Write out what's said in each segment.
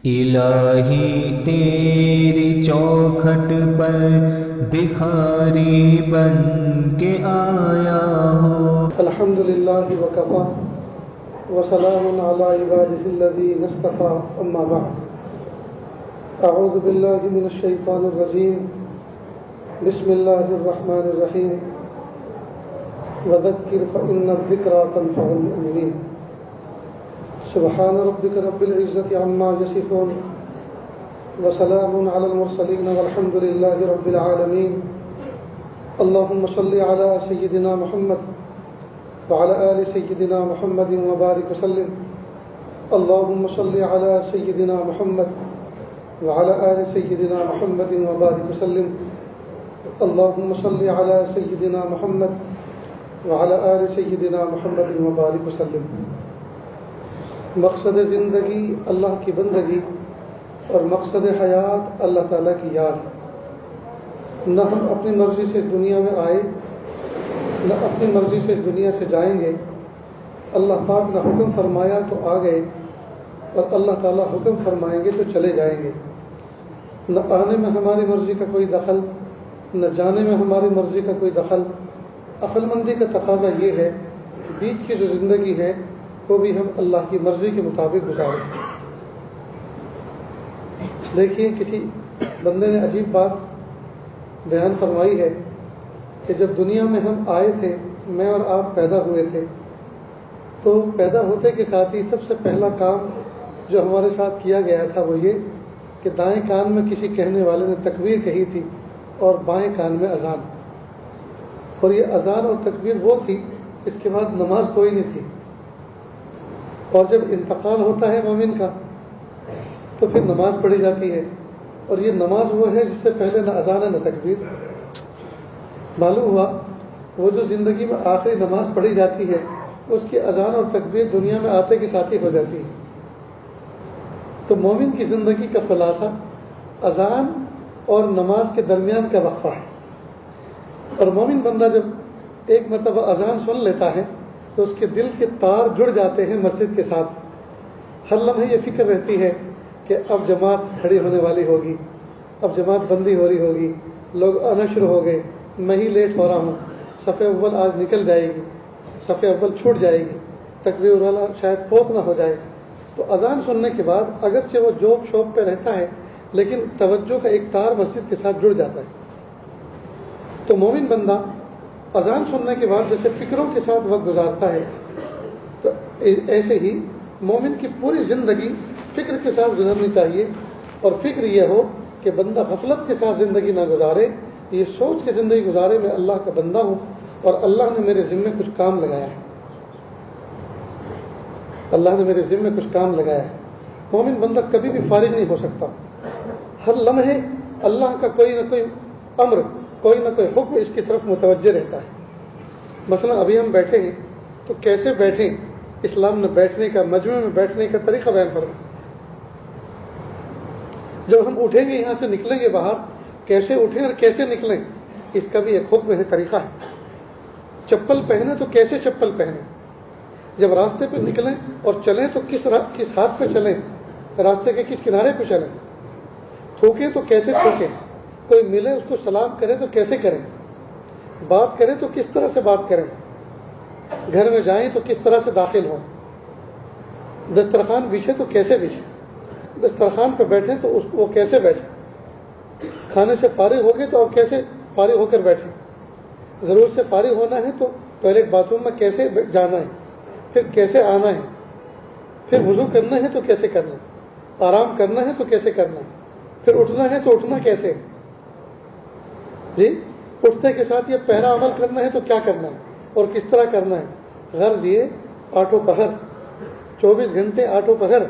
الہی تیری چوکھٹ پر بھکاری بن کے آیا ہوں۔ الحمدللہ وکفی وسلام علی عبادہ الذین اصطفی، اما بعد، اعوذ باللہ من الشیطان الرجیم، بسم اللہ الرحمن الرحیم، وذکر فإن الذکریٰ تنفع المؤمنین۔ سبحان ربک رب العزة عما یصفون وسلام علی المرسلین والحمد للہ رب العالمین۔ اللہم صل علی سیدنا محمد وعلى آل سيدنا محمد وبارك وسلم۔ اللهم صل على سيدنا محمد وعلى آل سيدنا محمد وبارك وسلم۔ اللهم صل على سيدنا محمد وعلى آل سيدنا محمد وبارك وسلم۔ مقصد زندگی اللہ کی بندگی اور مقصد حیات اللہ تعالیٰ کی یاد۔ نہ ہم اپنی مرضی سے دنیا میں آئے، نہ اپنی مرضی سے دنیا سے جائیں گے۔ اللہ پاک نے حکم فرمایا تو آ گئے، اور اللہ تعالیٰ حکم فرمائیں گے تو چلے جائیں گے۔ نہ آنے میں ہماری مرضی کا کوئی دخل، نہ جانے میں ہماری مرضی کا کوئی دخل۔ عقل مندی کا تقاضا یہ ہے کہ بیچ کی جو زندگی ہے وہ بھی ہم اللہ کی مرضی کے مطابق گزاریں۔ دیکھیے، کسی بندے نے عجیب بات بیان فرمائی ہے کہ جب دنیا میں ہم آئے تھے، میں اور آپ پیدا ہوئے تھے، تو پیدا ہوتے کے ساتھ ہی سب سے پہلا کام جو ہمارے ساتھ کیا گیا تھا وہ یہ کہ دائیں کان میں کسی کہنے والے نے تکبیر کہی تھی اور بائیں کان میں اذان۔ اور یہ اذان اور تکبیر وہ تھی، اس کے بعد نماز کوئی نہیں تھی۔ اور جب انتقال ہوتا ہے مومن کا تو پھر نماز پڑھی جاتی ہے، اور یہ نماز وہ ہے جس سے پہلے نہ اذان ہے نہ تکبیر۔ معلوم ہوا وہ جو زندگی میں آخری نماز پڑھی جاتی ہے اس کی اذان اور تکبیر دنیا میں آتے کے ساتھ ہی ہو جاتی ہے۔ تو مومن کی زندگی کا خلاصہ اذان اور نماز کے درمیان کا وقفہ ہے۔ اور مومن بندہ جب ایک مرتبہ اذان سن لیتا ہے تو اس کے دل کے تار جڑ جاتے ہیں مسجد کے ساتھ۔ ہر لمحے یہ فکر رہتی ہے کہ اب جماعت کھڑی ہونے والی ہوگی، اب جماعت بندی ہو رہی ہوگی، لوگ آنا شروع ہو گئے، میں ہی لیٹ ہو رہا ہوں، صف اول آج نکل جائے گی، صف اول چھوٹ جائے گی، تکبیر والا شاید فوت نہ ہو جائے۔ تو اذان سننے کے بعد اگرچہ وہ جوک شوق پہ رہتا ہے لیکن توجہ کا ایک تار مسجد کے ساتھ جڑ جاتا ہے۔ تو مومن بندہ اذان سننے کے بعد جیسے فکروں کے ساتھ وقت گزارتا ہے، تو ایسے ہی مومن کی پوری زندگی فکر کے ساتھ گزرنی چاہیے، اور فکر یہ ہو کہ بندہ غفلت کے ساتھ زندگی نہ گزارے، یہ سوچ کے زندگی گزارے میں اللہ کا بندہ ہوں اور اللہ نے میرے ذمے کچھ کام لگایا ہے، اللہ نے میرے ذمے کچھ کام لگایا ہے۔ مومن بندہ کبھی بھی فارغ نہیں ہو سکتا، ہر لمحے اللہ کا کوئی نہ کوئی امر، کوئی نہ کوئی حکم اس کی طرف متوجہ رہتا ہے۔ مثلا ابھی ہم بیٹھے ہیں تو کیسے بیٹھیں، اسلام نے بیٹھنے کا، مجمع میں بیٹھنے کا طریقہ بیان فرمایا۔ جب ہم اٹھیں گے یہاں سے نکلیں گے باہر، کیسے اٹھیں اور کیسے نکلیں، اس کا بھی ایک حکم ہے، طریقہ ہے۔ چپل پہنے تو کیسے چپل پہنیں، جب راستے پہ نکلیں اور چلیں تو کس ہاتھ پہ چلیں، راستے کے کس کنارے پہ چلیں، تھوکیں تو کیسے تھوکیں، کوئی ملے اس کو سلام کریں تو کیسے کریں، بات کریں تو کس طرح سے بات کریں، گھر میں جائیں تو کس طرح سے داخل ہوں، دسترخوان بچھے تو کیسے بچھے، دسترخوان پہ بیٹھیں تو وہ کیسے بیٹھیں، کھانے سے فارغ ہو گئے تو اب کیسے فارغ ہو کر بیٹھیں، ضرورت سے فارغ ہونا ہے تو ٹوائلٹ باتھ روم میں کیسے جانا ہے، پھر کیسے آنا ہے، پھر وضو کرنا ہے تو کیسے کرنا ہے، آرام کرنا ہے تو کیسے کرنا ہے، پھر اٹھنا ہے تو اٹھنا کیسے، جی اٹھتے کے ساتھ یہ پہلا عمل کرنا ہے تو کیا کرنا ہے اور کس طرح کرنا ہے۔ غرض یہ آٹھوں پہر، 24 گھنٹے آٹھوں پہر،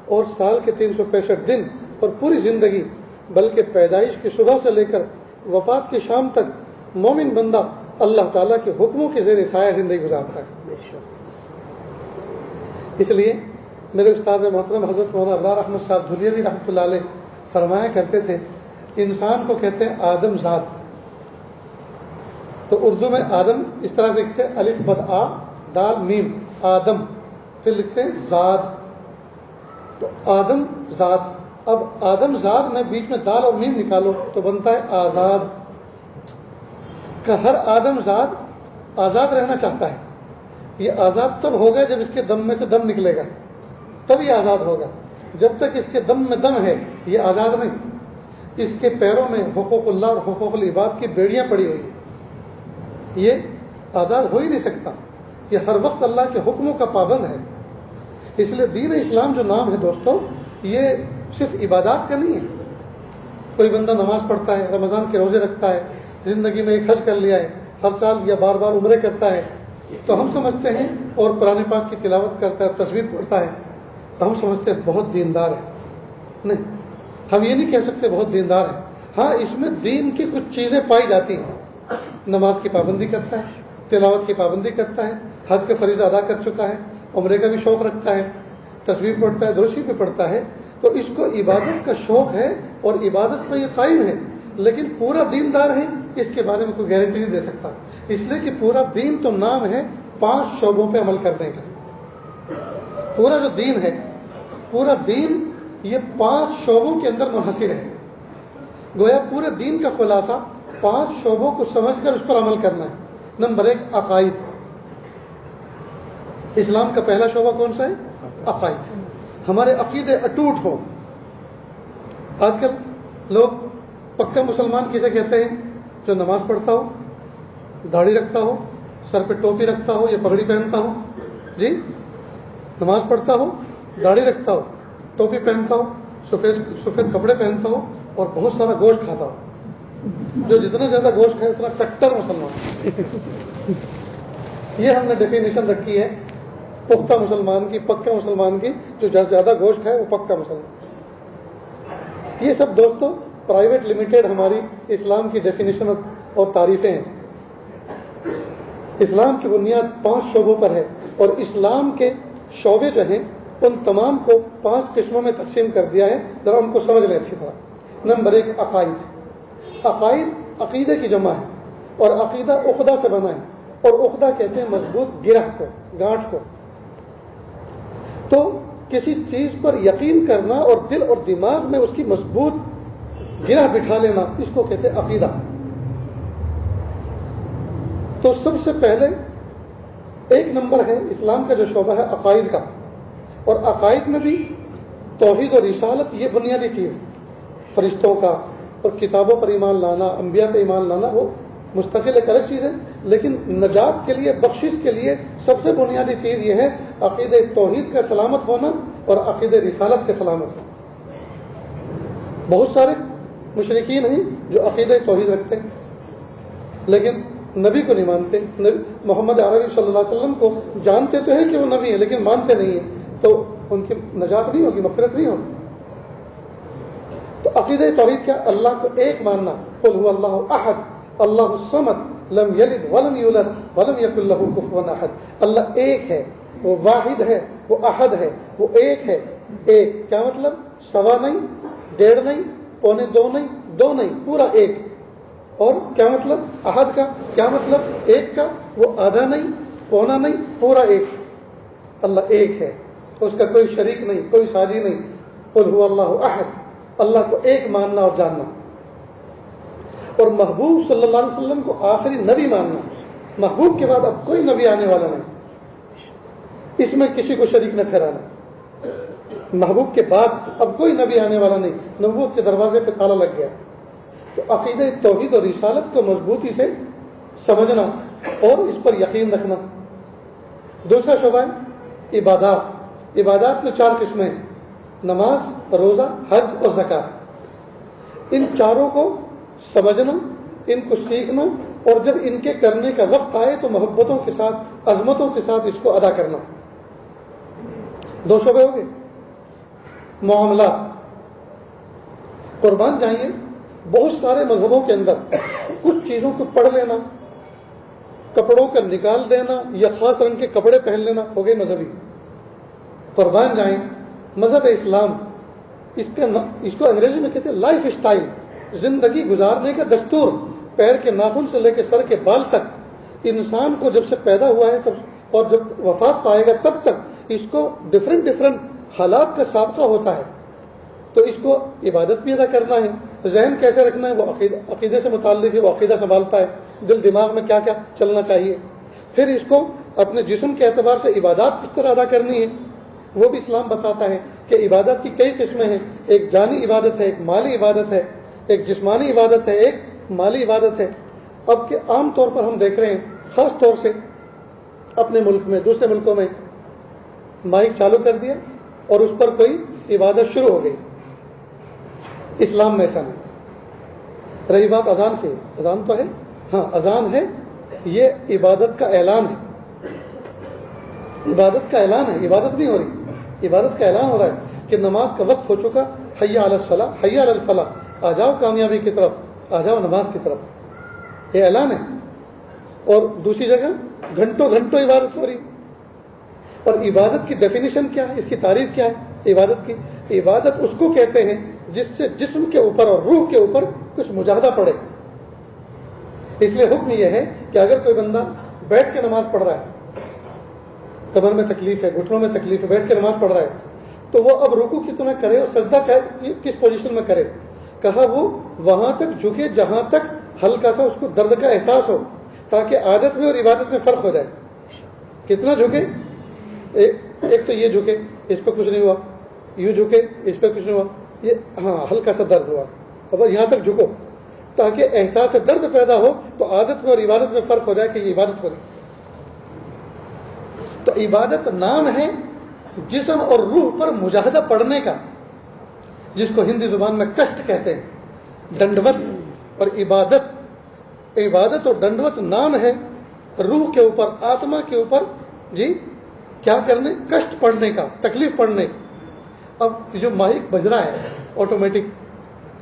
اور سال کے 365 دن اور پوری زندگی، بلکہ پیدائش کی صبح سے لے کر وفات کی شام تک مومن بندہ اللہ تعالیٰ کے حکموں کے زیر سایہ زندگی گزارتا ہے۔ اس لیے میرے استاد محترم حضرت مولانا ابرار احمد صاحب دھلیوی رحمۃ اللہ علیہ فرمایا کرتے تھے، انسان کو کہتے ہیں آدم ذات۔ تو اردو میں آدم اس طرح سے لکھتے ہیں، الف بد آ دال میم، آدم، پھر لکھتے ہیں ذات۔ تو آدم ذات، اب آدم ذات میں بیچ میں دال اور میم نکالو تو بنتا ہے آزاد. کہ ہر آدم ذات آزاد رہنا چاہتا ہے. یہ آزاد تب ہوگا جب اس کے دم میں سے دم نکلے گا، تب یہ آزاد ہوگا. جب تک اس کے دم میں دم ہے یہ آزاد نہیں. اس کے پیروں میں حقوق اللہ اور حقوق العباد کی بیڑیاں پڑی ہوئی ہیں، یہ آزاد ہو ہی نہیں سکتا. یہ ہر وقت اللہ کے حکموں کا پابند ہے. اس لیے دین اسلام جو نام ہے دوستوں، یہ صرف عبادات کا نہیں ہے. کوئی بندہ نماز پڑھتا ہے، رمضان کے روزے رکھتا ہے، زندگی میں ایک حج کر لیا ہے، ہر سال یا بار بار عمرے کرتا ہے، تو ہم سمجھتے ہیں، اور قرآن پاک کی تلاوت کرتا ہے، تصویر پڑھتا ہے، تو ہم سمجھتے ہیں بہت دیندار ہے. نہیں، ہم یہ نہیں کہہ سکتے بہت دیندار ہے. ہاں، اس میں دین کی کچھ چیزیں پائی جاتی ہیں. نماز کی پابندی کرتا ہے، تلاوت کی پابندی کرتا ہے، حج کے فریضہ ادا کر چکا ہے، عمرے کا بھی شوق رکھتا ہے، تصویر پڑھتا ہے، درود بھی پڑھتا ہے. تو اس کو عبادت کا شوق ہے اور عبادت میں یہ قائم ہے. لیکن پورا دیندار ہے اس کے بارے میں کوئی گارنٹی نہیں دے سکتا. اس لیے کہ پورا دین تو نام ہے 5 شعبوں پہ عمل کرنے کا. پورا جو دین ہے، پورا دین یہ 5 شعبوں کے اندر منحصر ہے. گویا پورے دین کا خلاصہ 5 شعبوں کو سمجھ کر اس پر عمل کرنا ہے. نمبر 1 عقائد. اسلام کا پہلا شعبہ کون سا ہے؟ عقائد. ہمارے عقیدے اٹوٹ ہوں. آج کل لوگ پکا مسلمان کسے کہتے ہیں؟ جو نماز پڑھتا ہو، داڑھی رکھتا ہو، سر پہ ٹوپی رکھتا ہو یا پگڑی پہنتا ہو. جی، نماز پڑھتا ہو، داڑھی رکھتا ہو، ٹوپی پہنتا ہو، سفید کپڑے پہنتا ہو اور بہت سارا گوشت کھاتا ہو. جو جتنا زیادہ گوشت کھائے اتنا کٹر مسلمان. یہ ہم نے ڈیفینیشن رکھی ہے پختہ مسلمان کی، پکا مسلمان کی. جو زیادہ گوشت کھائے وہ پکا مسلمان. یہ سب دوستوں پرائیویٹ لمیٹڈ ہماری اسلام کی ڈیفینیشن اور تعریفیں ہیں. اسلام کی بنیاد 5 شعبوں پر ہے، اور اسلام کے شعبے جو ہیں ان تمام کو 5 قسموں میں تقسیم کر دیا ہے. ذرا ان کو سمجھ لیں اچھی طرح. نمبر 1 عقائد. عقائد عقیدے کی جمع ہے، اور عقیدہ عقدہ سے بنا ہے. اور عقدہ کہتے ہیں مضبوط گرہ کو، گانٹھ کو. تو کسی چیز پر یقین کرنا اور دل اور دماغ میں اس کی مضبوط گرہ بٹھا لینا، اس کو کہتے ہیں عقیدہ. تو سب سے پہلے 1 نمبر ہے اسلام کا جو شعبہ ہے عقائد کا. اور عقائد میں بھی توحید اور رسالت یہ بنیادی چیز. فرشتوں کا اور کتابوں پر ایمان لانا، انبیاء پہ ایمان لانا وہ مستقل ایک الگ چیز ہے. لیکن نجات کے لیے، بخشش کے لیے سب سے بنیادی چیز یہ ہے عقید توحید کا سلامت ہونا اور عقید رسالت کا سلامت ہونا. بہت سارے مشرکین ہیں جو عقید توحید رکھتے ہیں لیکن نبی کو نہیں مانتے. محمد عربی صلی اللہ علیہ وسلم کو جانتے تو ہیں کہ وہ نبی ہیں لیکن مانتے نہیں ہیں، تو ان کی نجات نہیں ہوگی، مغفرت نہیں ہوگی. تو عقید توحید کیا؟ اللہ کو ایک ماننا. قل هو اللہ احد اللہ الصمد لم یلد ولم یولد ولم یکن لہ کفوا احد. اللہ ایک ہے، وہ واحد ہے، وہ احد ہے، وہ ایک ہے. ایک کیا مطلب؟ سوا نہیں، 1.5 نہیں، 1.25 نہیں، 2 نہیں، پورا ایک. اور کیا مطلب احد کا؟ کیا مطلب ایک کا؟ وہ آدھا نہیں، پونا نہیں، پورا ایک. اللہ ایک ہے، اس کا کوئی شریک نہیں، کوئی ساجی نہیں. قل هو اللہ احد. اللہ کو ایک ماننا اور جاننا. اور محبوب صلی اللہ علیہ وسلم کو آخری نبی ماننا. محبوب کے بعد اب کوئی نبی آنے والا نہیں، اس میں کسی کو شریک نہ ٹھہرانا. محبوب کے بعد اب کوئی نبی آنے والا نہیں، نبوت کے دروازے پہ تالا لگ گیا. تو عقیدہ توحید اور رسالت کو مضبوطی سے سمجھنا اور اس پر یقین رکھنا. دوسرا شعبہ ہے عبادات. عبادات میں 4 قسمیں: نماز، روزہ، حج اور زکات. ان چاروں کو سمجھنا، ان کو سیکھنا، اور جب ان کے کرنے کا وقت آئے تو محبتوں کے ساتھ، عظمتوں کے ساتھ اس کو ادا کرنا. 2 شعبے ہو گئے. معاملات. قربان جائیے بہت سارے مذہبوں کے اندر کچھ چیزوں کو پڑھ لینا، کپڑوں کا نکال دینا یا خاص رنگ کے کپڑے پہن لینا ہو گئے مذہبی. قربان جائیں مذہب اسلام اس کو انگریزی میں کہتے ہیں لائف اسٹائل، زندگی گزارنے کا دستور. پیر کے ناخن سے لے کے سر کے بال تک انسان کو جب سے پیدا ہوا ہے تب اور جب وفات پائے گا تب تک اس کو ڈفرینٹ حالات کا سابقہ ہوتا ہے تو اس کو عبادت بھی ادا کرنا ہے. ذہن کیسے رکھنا ہے وہ عقیدے سے متعلق ہے, وہ عقیدہ سنبھالتا ہے, دل دماغ میں کیا کیا چلنا چاہیے. پھر اس کو اپنے جسم کے اعتبار سے عبادات کس طرح ادا کرنی ہے وہ بھی اسلام بتاتا ہے کہ عبادت کی کئی قسمیں ہیں. ایک جانی عبادت ہے, ایک مالی عبادت ہے, ایک جسمانی عبادت ہے, ایک مالی عبادت ہے. اب کہ عام طور پر ہم دیکھ رہے ہیں خاص طور سے اپنے ملک میں, دوسرے ملکوں میں مائک چالو کر دیا اور اس پر کوئی عبادت شروع ہو گئی. اسلام میں ایسا نہیں. رہی بات اذان کی, اذان تو ہے, ہاں اذان ہے, یہ عبادت کا اعلان ہے. عبادت کا اعلان ہے, عبادت نہیں ہو رہی, عبادت کا اعلان ہو رہا ہے کہ نماز کا وقت ہو چکا, حی علی الصلاۃ, حی علی الفلاح, آ جاؤ کامیابی کی طرف, آ جاؤ نماز کی طرف, یہ اعلان ہے. اور دوسری جگہ گھنٹوں گھنٹوں عبادت ہو رہی. اور عبادت کی ڈیفینیشن کیا ہے, اس کی تعریف کیا ہے عبادت کی؟ عبادت اس کو کہتے ہیں جس سے جسم کے اوپر اور روح کے اوپر کچھ مجاہدہ پڑے. اس لیے حکم یہ ہے کہ اگر کوئی بندہ بیٹھ کے نماز پڑھ رہا ہے, کمر میں تکلیف ہے, گھٹنوں میں تکلیف ہے, بیٹھ کے نماز پڑھ رہا ہے, تو وہ اب رکوع کس طرح کرے اور سجدہ کس پوزیشن میں کرے؟ کہا وہ وہاں تک جھکے جہاں تک ہلکا سا اس کو درد کا احساس ہو, تاکہ عادت میں اور عبادت میں فرق ہو جائے. کتنا جھکے؟ ایک تو یہ جھکے, اس پہ کچھ نہیں ہوا, یوں جھکے, اس پہ کچھ نہیں ہوا, یہ ہاں ہلکا سا درد ہوا, اب یہاں تک جھکو تاکہ احساس درد پیدا ہو تو عادت میں اور عبادت میں فرق ہو جائے کہ یہ عبادت ہو رہی. تو عبادت نام ہے جسم اور روح پر مجاہدہ پڑھنے کا, جس کو ہندی زبان میں کشٹ کہتے ہیں, ڈنڈوت. اور عبادت اور ڈنڈوت نام ہے روح کے اوپر, آتما کے اوپر جی کیا کرنے, کشٹ پڑھنے کا, تکلیف پڑھنے. اب جو مائک بج رہا ہے آٹومیٹک,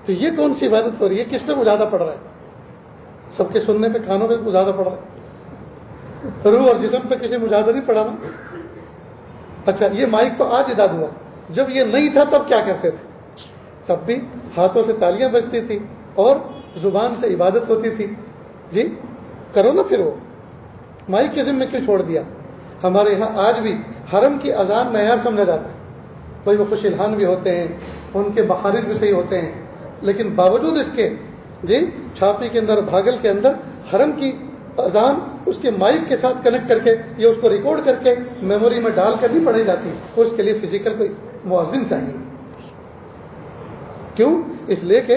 تو یہ کون سی عبادت ہو رہی ہے, کس پہ مجاہدہ پڑ رہا ہے؟ سب کے سننے پہ, کانوں پہ مجاہدہ پڑ رہا ہے, روح اور جسم پہ کسی مجاہدہ نہیں پڑا نا. اچھا یہ مائک تو آج ایجاد ہوا, جب یہ نہیں تھا تب کیا کرتے تھے؟ تب بھی ہاتھوں سے تالیاں بجتی تھی اور زبان سے عبادت ہوتی تھی. جی کرو نا. پھر وہ مائک کے ذمے کیوں چھوڑ دیا؟ ہمارے یہاں آج بھی حرم کی اذان معیار سمجھا جاتا ہے. کوئی وہ خوش الحان بھی ہوتے ہیں, ان کے مخارج بھی صحیح ہوتے ہیں, لیکن باوجود اس کے جی چھاپی کے اندر, بھاگل کے اندر حرم کی اذان اس کے مائک کے ساتھ کنیکٹ کر کے یا اس کو ریکارڈ کر کے میموری میں ڈال کر نہیں پڑھی جاتی. اس کے لیے فزیکل کوئی مؤذن چاہیے. کیوں؟ اس لیے کہ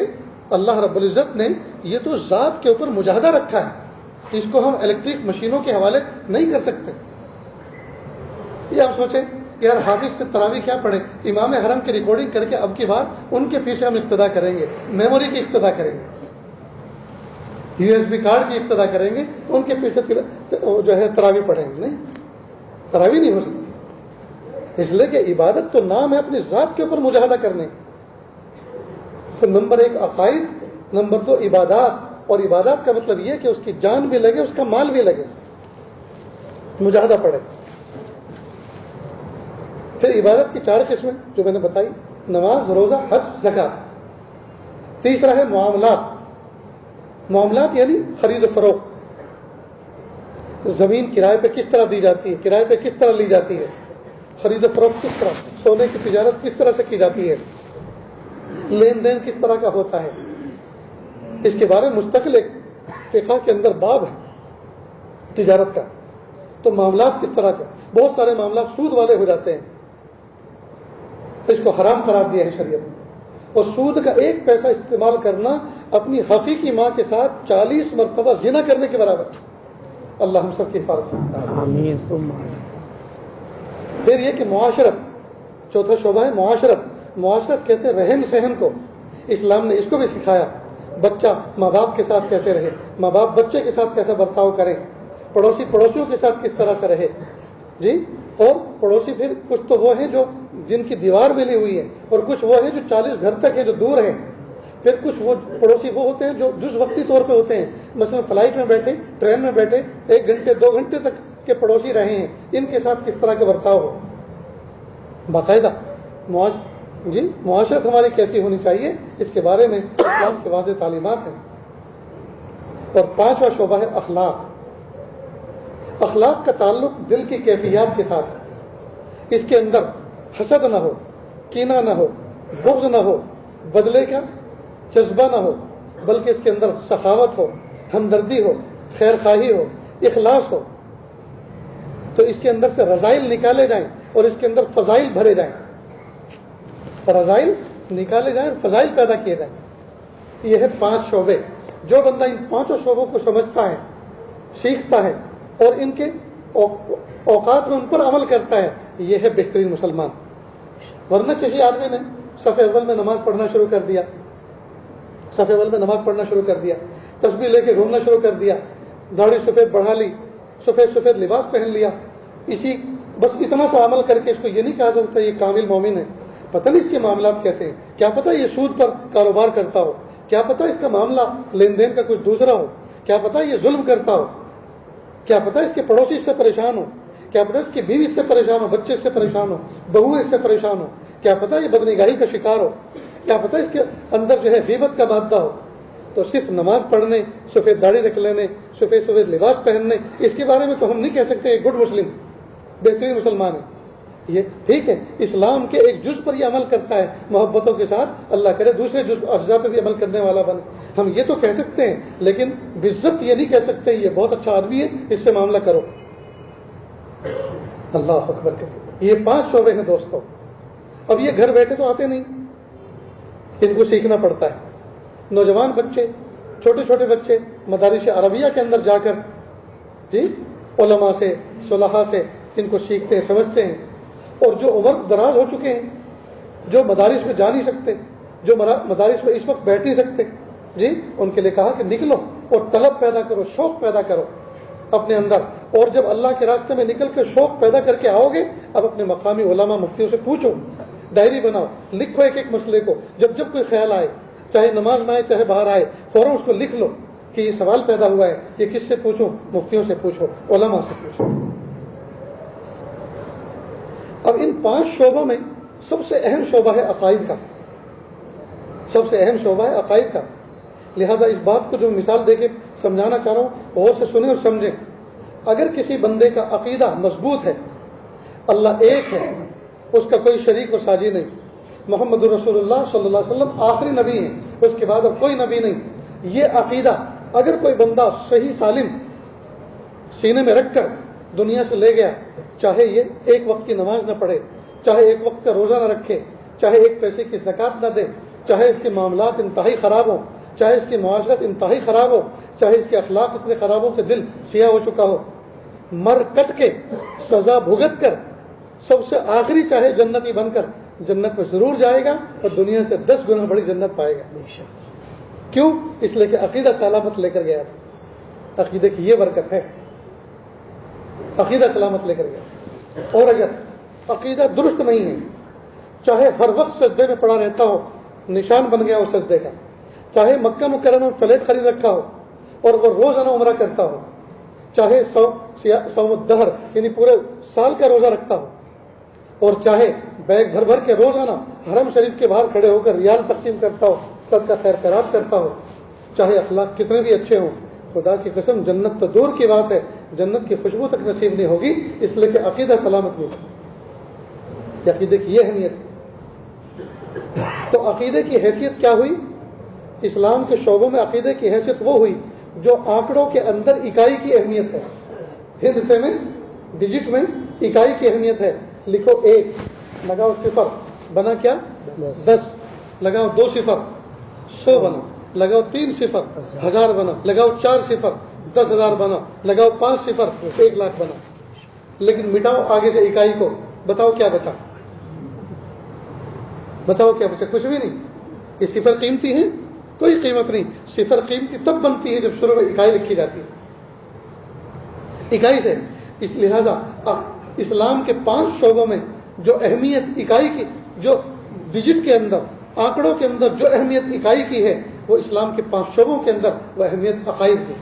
اللہ رب العزت نے یہ تو ذات کے اوپر مجاہدہ رکھا ہے, اس کو ہم الیکٹرک مشینوں کے حوالے نہیں کر سکتے. یہ آپ سوچیں یار حافظ سے تراویح کیا پڑھیں, امام حرم کی ریکارڈنگ کر کے اب کی بار ان کے پیچھے ہم اقتدا کریں گے, میموری کی اقتدا کریں گے, USB کارڈ کی اقتدا کریں گے, ان کے پیچھے جو ہے تراویح پڑھیں گے. نہیں, تراویح نہیں ہو سکتی. اس لیے کہ عبادت تو نام ہے اپنی ذات کے اوپر مجاہدہ کرنے. تو نمبر 1 عقائد, نمبر 2 عبادات. اور عبادات کا مطلب یہ کہ اس کی جان بھی لگے, اس کا مال بھی لگے, مجاہدہ پڑے. پھر عبادت کی 4 قسمیں جو میں نے بتائی, نماز, روزہ, حج, زکات. تیسرا ہے معاملات. معاملات یعنی خرید و فروخت. زمین کرائے پہ کس طرح دی جاتی ہے, کرائے پہ کس طرح لی جاتی ہے, خرید و فروخت کس طرح, سونے کی تجارت کس طرح سے کی جاتی ہے, لین دین کس طرح کا ہوتا ہے. اس کے بارے میں مستقل ایک فقہ کے اندر باب ہے تجارت کا. تو معاملات کس طرح کا, بہت سارے معاملات سود والے ہو جاتے ہیں, تو اس کو حرام قرار دیا ہے شریعت نے. اور سود کا 1 پیسہ استعمال کرنا اپنی حقیقی ماں کے ساتھ 40 مرتبہ زنا کرنے کے برابر. اللہ ہم سب کی حفاظت کرے. پھر یہ کہ معاشرت, چوتھا شعبہ ہے معاشرت. معاشرت کہتے ہیں رہن سہن کو. اسلام نے اس کو بھی سکھایا. بچہ ماں باپ کے ساتھ کیسے رہے, ماں باپ بچے کے ساتھ کیسا برتاؤ کریں, پڑوسی پڑوسیوں کے ساتھ کس طرح سے رہے. جی اور پڑوسی پھر کچھ تو وہ ہیں جو جن کی دیوار ملی ہوئی ہے, اور کچھ وہ ہیں جو 40 گھر تک ہیں جو دور ہیں. پھر کچھ وہ پڑوسی وہ ہوتے ہیں جو جز وقتی طور پہ ہوتے ہیں, مثلا فلائٹ میں بیٹھے, ٹرین میں بیٹھے, 1 گھنٹے 2 گھنٹے تک کے پڑوسی رہے ہیں, ان کے ساتھ کس طرح کا برتاؤ ہو. باقاعدہ جی معاشرت ہماری کیسی ہونی چاہیے, اس کے بارے میں اسلام کے واضح تعلیمات ہیں. اور 5واں شعبہ ہے اخلاق. اخلاق کا تعلق دل کی کیفیات کے ساتھ ہے. اس کے اندر حسد نہ ہو, کینہ نہ ہو، بغض نہ ہو، بدلے کا جذبہ نہ ہو، بلکہ اس کے اندر سخاوت ہو، ہمدردی ہو، خیر خواہی ہو، اخلاص ہو، تو اس کے اندر سے رذائل نکالے جائیں اور اس کے اندر فضائل بھرے جائیں، رذائل نکالے جائیں اور فضائل پیدا کیے جائیں. یہ ہے 5 شعبے. جو بندہ ان 5 شعبوں کو سمجھتا ہے، سیکھتا ہے اور ان کے اوقات میں ان پر عمل کرتا ہے، یہ ہے بہترین مسلمان. ورنہ کسی آدمی نے صف اول میں نماز پڑھنا شروع کر دیا، صف اول میں نماز پڑھنا شروع کر دیا، تسبیح لے کے گھومنا شروع کر دیا، داڑھی سفید بڑھا لی، سفید سفید لباس پہن لیا، بس اتنا سا عمل کر کے اس کو یہ نہیں کہا جا سکتا یہ کامل مومن ہے. پتہ نہیں اس کے معاملات کیسے ہیں، کیا پتہ یہ سود پر کاروبار کرتا ہو، کیا پتہ اس کا معاملہ لین دین کا کچھ دوسرا ہو، کیا پتہ یہ ظلم کرتا ہو، کیا پتہ اس کے پڑوسی اس سے پریشان ہو، کیا پتہ اس کی بیوی اس سے پریشان ہو، بچے اس سے پریشان ہو، بہو اس سے پریشان ہو، کیا پتہ یہ بدنگاہی کا شکار ہو، کیا پتہ اس کے اندر جو ہے غیبت کا مادہ ہو. تو صرف نماز پڑھنے، سفید داڑھی رکھ لینے، سفید سفید لباس پہننے، اس کے بارے میں تو ہم نہیں کہہ سکتے یہ گڈ مسلم، بہترین مسلمان ہے. یہ ٹھیک ہے، اسلام کے ایک جز پر یہ عمل کرتا ہے محبتوں کے ساتھ، اللہ کرے دوسرے جز اجزاء پہ بھی عمل کرنے والا بنے. ہم یہ تو کہہ سکتے ہیں، لیکن بعزت یہ نہیں کہہ سکتے یہ بہت اچھا آدمی ہے، اس سے معاملہ کرو. اللہ اکبر کرے. یہ 5 شعبے ہیں دوستوں. اب یہ گھر بیٹھے تو آتے نہیں، ان کو سیکھنا پڑتا ہے. نوجوان بچے، چھوٹے چھوٹے بچے مدارس عربیہ کے اندر جا کر علماء سے، صلحاء سے ان کو سیکھتے ہیں، سمجھتے ہیں. اور جو عمر دراز ہو چکے ہیں، جو مدارس میں جا نہیں سکتے، جو مدارس میں اس وقت بیٹھ نہیں سکتے، ان کے لیے کہا کہ نکلو اور طلب پیدا کرو، شوق پیدا کرو اپنے اندر. اور جب اللہ کے راستے میں نکل کے شوق پیدا کر کے آؤ گے، اب اپنے مقامی علماء مفتیوں سے پوچھو، ڈائری بناؤ، لکھو ایک ایک مسئلے کو. جب کوئی خیال آئے، چاہے نماز میں آئے چاہے باہر آئے، فوراً اس کو لکھ لو کہ یہ سوال پیدا ہوا ہے، یہ کس سے پوچھو؟ مفتیوں سے پوچھو، علماء سے پوچھو. اب ان 5 شعبوں میں سب سے اہم شعبہ ہے عقائد کا، سب سے اہم شعبہ ہے عقائد کا. لہذا اس بات کو جو مثال دے کے سمجھانا چاہ رہا ہوں، غور سے سنیں اور سمجھیں. اگر کسی بندے کا عقیدہ مضبوط ہے، اللہ ایک ہے، اس کا کوئی شریک و ساجی نہیں، محمد رسول اللہ صلی اللہ علیہ وسلم آخری نبی ہیں، اس کے بعد اب کوئی نبی نہیں، یہ عقیدہ اگر کوئی بندہ صحیح سالم سینے میں رکھ کر دنیا سے لے گیا، چاہے یہ ایک وقت کی نماز نہ پڑھے، چاہے ایک وقت کا روزہ نہ رکھے، چاہے ایک پیسے کی زکوٰۃ نہ دے، چاہے اس کے معاملات انتہائی خراب ہوں، چاہے اس کی معاشرت انتہائی خراب ہو، چاہے اس کے اخلاق اتنے خراب ہو کہ دل سیاہ ہو چکا ہو، مر کٹ کے سزا بھگت کر سب سے آخری چاہے جنتی بن کر جنت میں ضرور جائے گا اور دنیا سے 10 گنا بڑی جنت پائے گا. کیوں؟ اس لیے کہ عقیدہ سلامت لے کر گیا. عقیدے کی یہ برکت ہے، عقیدہ سلامت لے کر گیا. اور اگر عقیدہ درست نہیں ہے، چاہے ہر وقت سجدے میں پڑا رہتا ہو، نشان بن گیا ہو سجدے کا، چاہے مکہ مکرمہ میں فلیٹ خرید رکھا ہو اور وہ روزانہ عمرہ کرتا ہو، چاہے صوم الدہر یعنی پورے سال کا روزہ رکھتا ہو، اور چاہے بیگ بھر بھر کے روزانہ حرم شریف کے باہر کھڑے ہو کر ریال تقسیم کرتا ہو، صدقہ خیر خیرات کرتا ہو، چاہے اخلاق کتنے بھی اچھے ہوں، خدا کی قسم جنت تو دور کی بات ہے، جنت کی خوشبو تک نصیب نہیں ہوگی. اس لیے کہ عقیدہ سلامت نہیں ہے. عقیدے کی یہ اہمیت. تو عقیدے کی حیثیت کیا ہوئی؟ اسلام کے شعبوں میں عقیدے کی حیثیت وہ ہوئی جو آنکڑوں کے اندر اکائی کی اہمیت ہے. ہندسے میں ڈیجٹ میں اکائی کی اہمیت ہے. لکھو 1، لگاؤ 0، بنا کیا 10، لگاؤ 2 صفر 100 بنا، لگاؤ 3 صفر 1000 بنا، لگاؤ 4 صفر 10,000 بنا، لگاؤ 5 صفر 1,00,000 بنا. لیکن مٹاؤ آگے سے اکائی کو، بتاؤ کیا بچا؟ بتاؤ کیا بچا؟ کچھ بھی نہیں. یہ صفر قیمتی ہیں؟ کوئی قیمت نہیں. صفر قیمتی تب بنتی ہے جب شروع میں اکائی لکھی جاتی ہے، اکائی سے. اس لہذا اسلام کے 5 شعبوں میں جو اہمیت اکائی کی، جو ڈیجٹ کے اندر، آنکڑوں کے اندر جو اہمیت اکائی کی ہے، وہ اسلام کے 5 شعبوں کے اندر وہ اہمیت عقائد کی.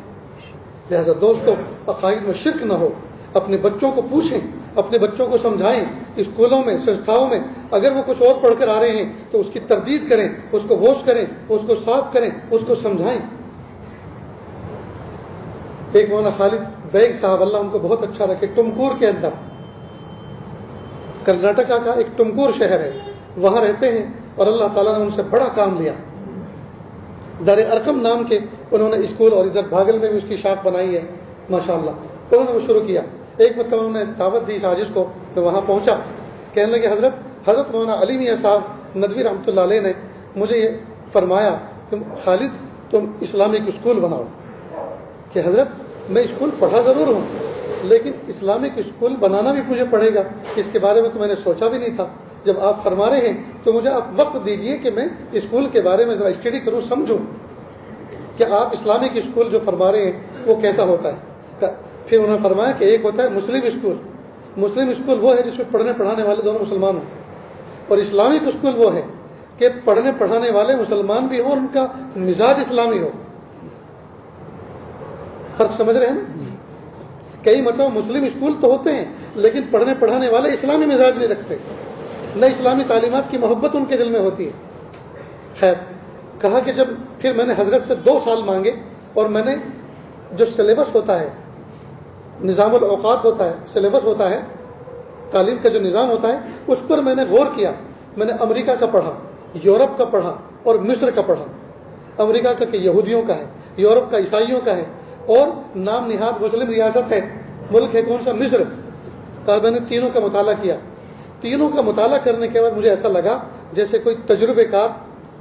لہذا دوستو، عقائد میں شرک نہ ہو. اپنے بچوں کو پوچھیں، اپنے بچوں کو سمجھائیں. اسکولوں میں، سنستھاؤں میں اگر وہ کچھ اور پڑھ کر آ رہے ہیں تو اس کی تردید کریں، اس کو واش کریں، اس کو صاف کریں، اس کو سمجھائیں. ایک مولانا خالد بیگ صاحب، اللہ ان کو بہت اچھا رکھے، ٹمکور کے اندر، کرناٹکا کا ایک ٹمکور شہر ہے، وہاں رہتے ہیں اور اللہ تعالیٰ نے ان سے بڑا کام لیا. دار ارقم نام کے انہوں نے اسکول، اور ادھر بھاگل میں بھی اس کی شاخ بنائی ہے ماشاءاللہ. انہوں نے وہ شروع کیا. ایک مرتبہ انہوں نے دعوت دی اس عاجز کو، میں وہاں پہنچا. کہنے لگے حضرت مولانا علی میاں صاحب ندوی رحمۃ اللہ علیہ نے مجھے یہ فرمایا کہ خالد تم اسلامک اسکول بناؤ. کہ حضرت میں اسکول پڑھا ضرور ہوں لیکن اسلامک اسکول بنانا بھی مجھے پڑے گا، اس کے بارے میں تو میں نے سوچا بھی نہیں تھا. جب آپ فرما رہے ہیں تو مجھے آپ وقت دیجئے کہ میں اسکول کے بارے میں ذرا اسٹڈی کروں، سمجھوں کہ آپ اسلامک اسکول جو فرما رہے ہیں وہ کیسا ہوتا ہے. پھر انہوں نے فرمایا کہ ایک ہوتا ہے مسلم اسکول. مسلم اسکول وہ ہے جس میں پڑھنے پڑھانے والے دونوں مسلمان ہوں، اور اسلامک اسکول وہ ہے کہ پڑھنے پڑھانے والے مسلمان بھی ہوں اور ان کا مزاج اسلامی ہو. فرق سمجھ رہے ہیں نا؟ کئی مرتبہ مسلم اسکول تو ہوتے ہیں لیکن پڑھنے پڑھانے والے اسلامی مزاج نہیں رکھتے، نہ اسلامی تعلیمات کی محبت ان کے دل میں ہوتی ہے. خیر، کہا کہ جب پھر میں نے حضرت سے 2 سال مانگے اور میں نے جو سلیبس ہوتا ہے، نظام الاوقات ہوتا ہے، سلیبس ہوتا ہے، تعلیم کا جو نظام ہوتا ہے، اس پر میں نے غور کیا. میں نے امریکہ کا پڑھا، یورپ کا پڑھا اور مصر کا پڑھا. امریکہ کا کہ یہودیوں کا ہے، یورپ کا عیسائیوں کا ہے، اور نام نہاد مسلم ریاست ہے، ملک ہے کون سا؟ مصر. میں نے تینوں کا مطالعہ کیا. تینوں کا مطالعہ کرنے کے بعد مجھے ایسا لگا جیسے کوئی تجربے کار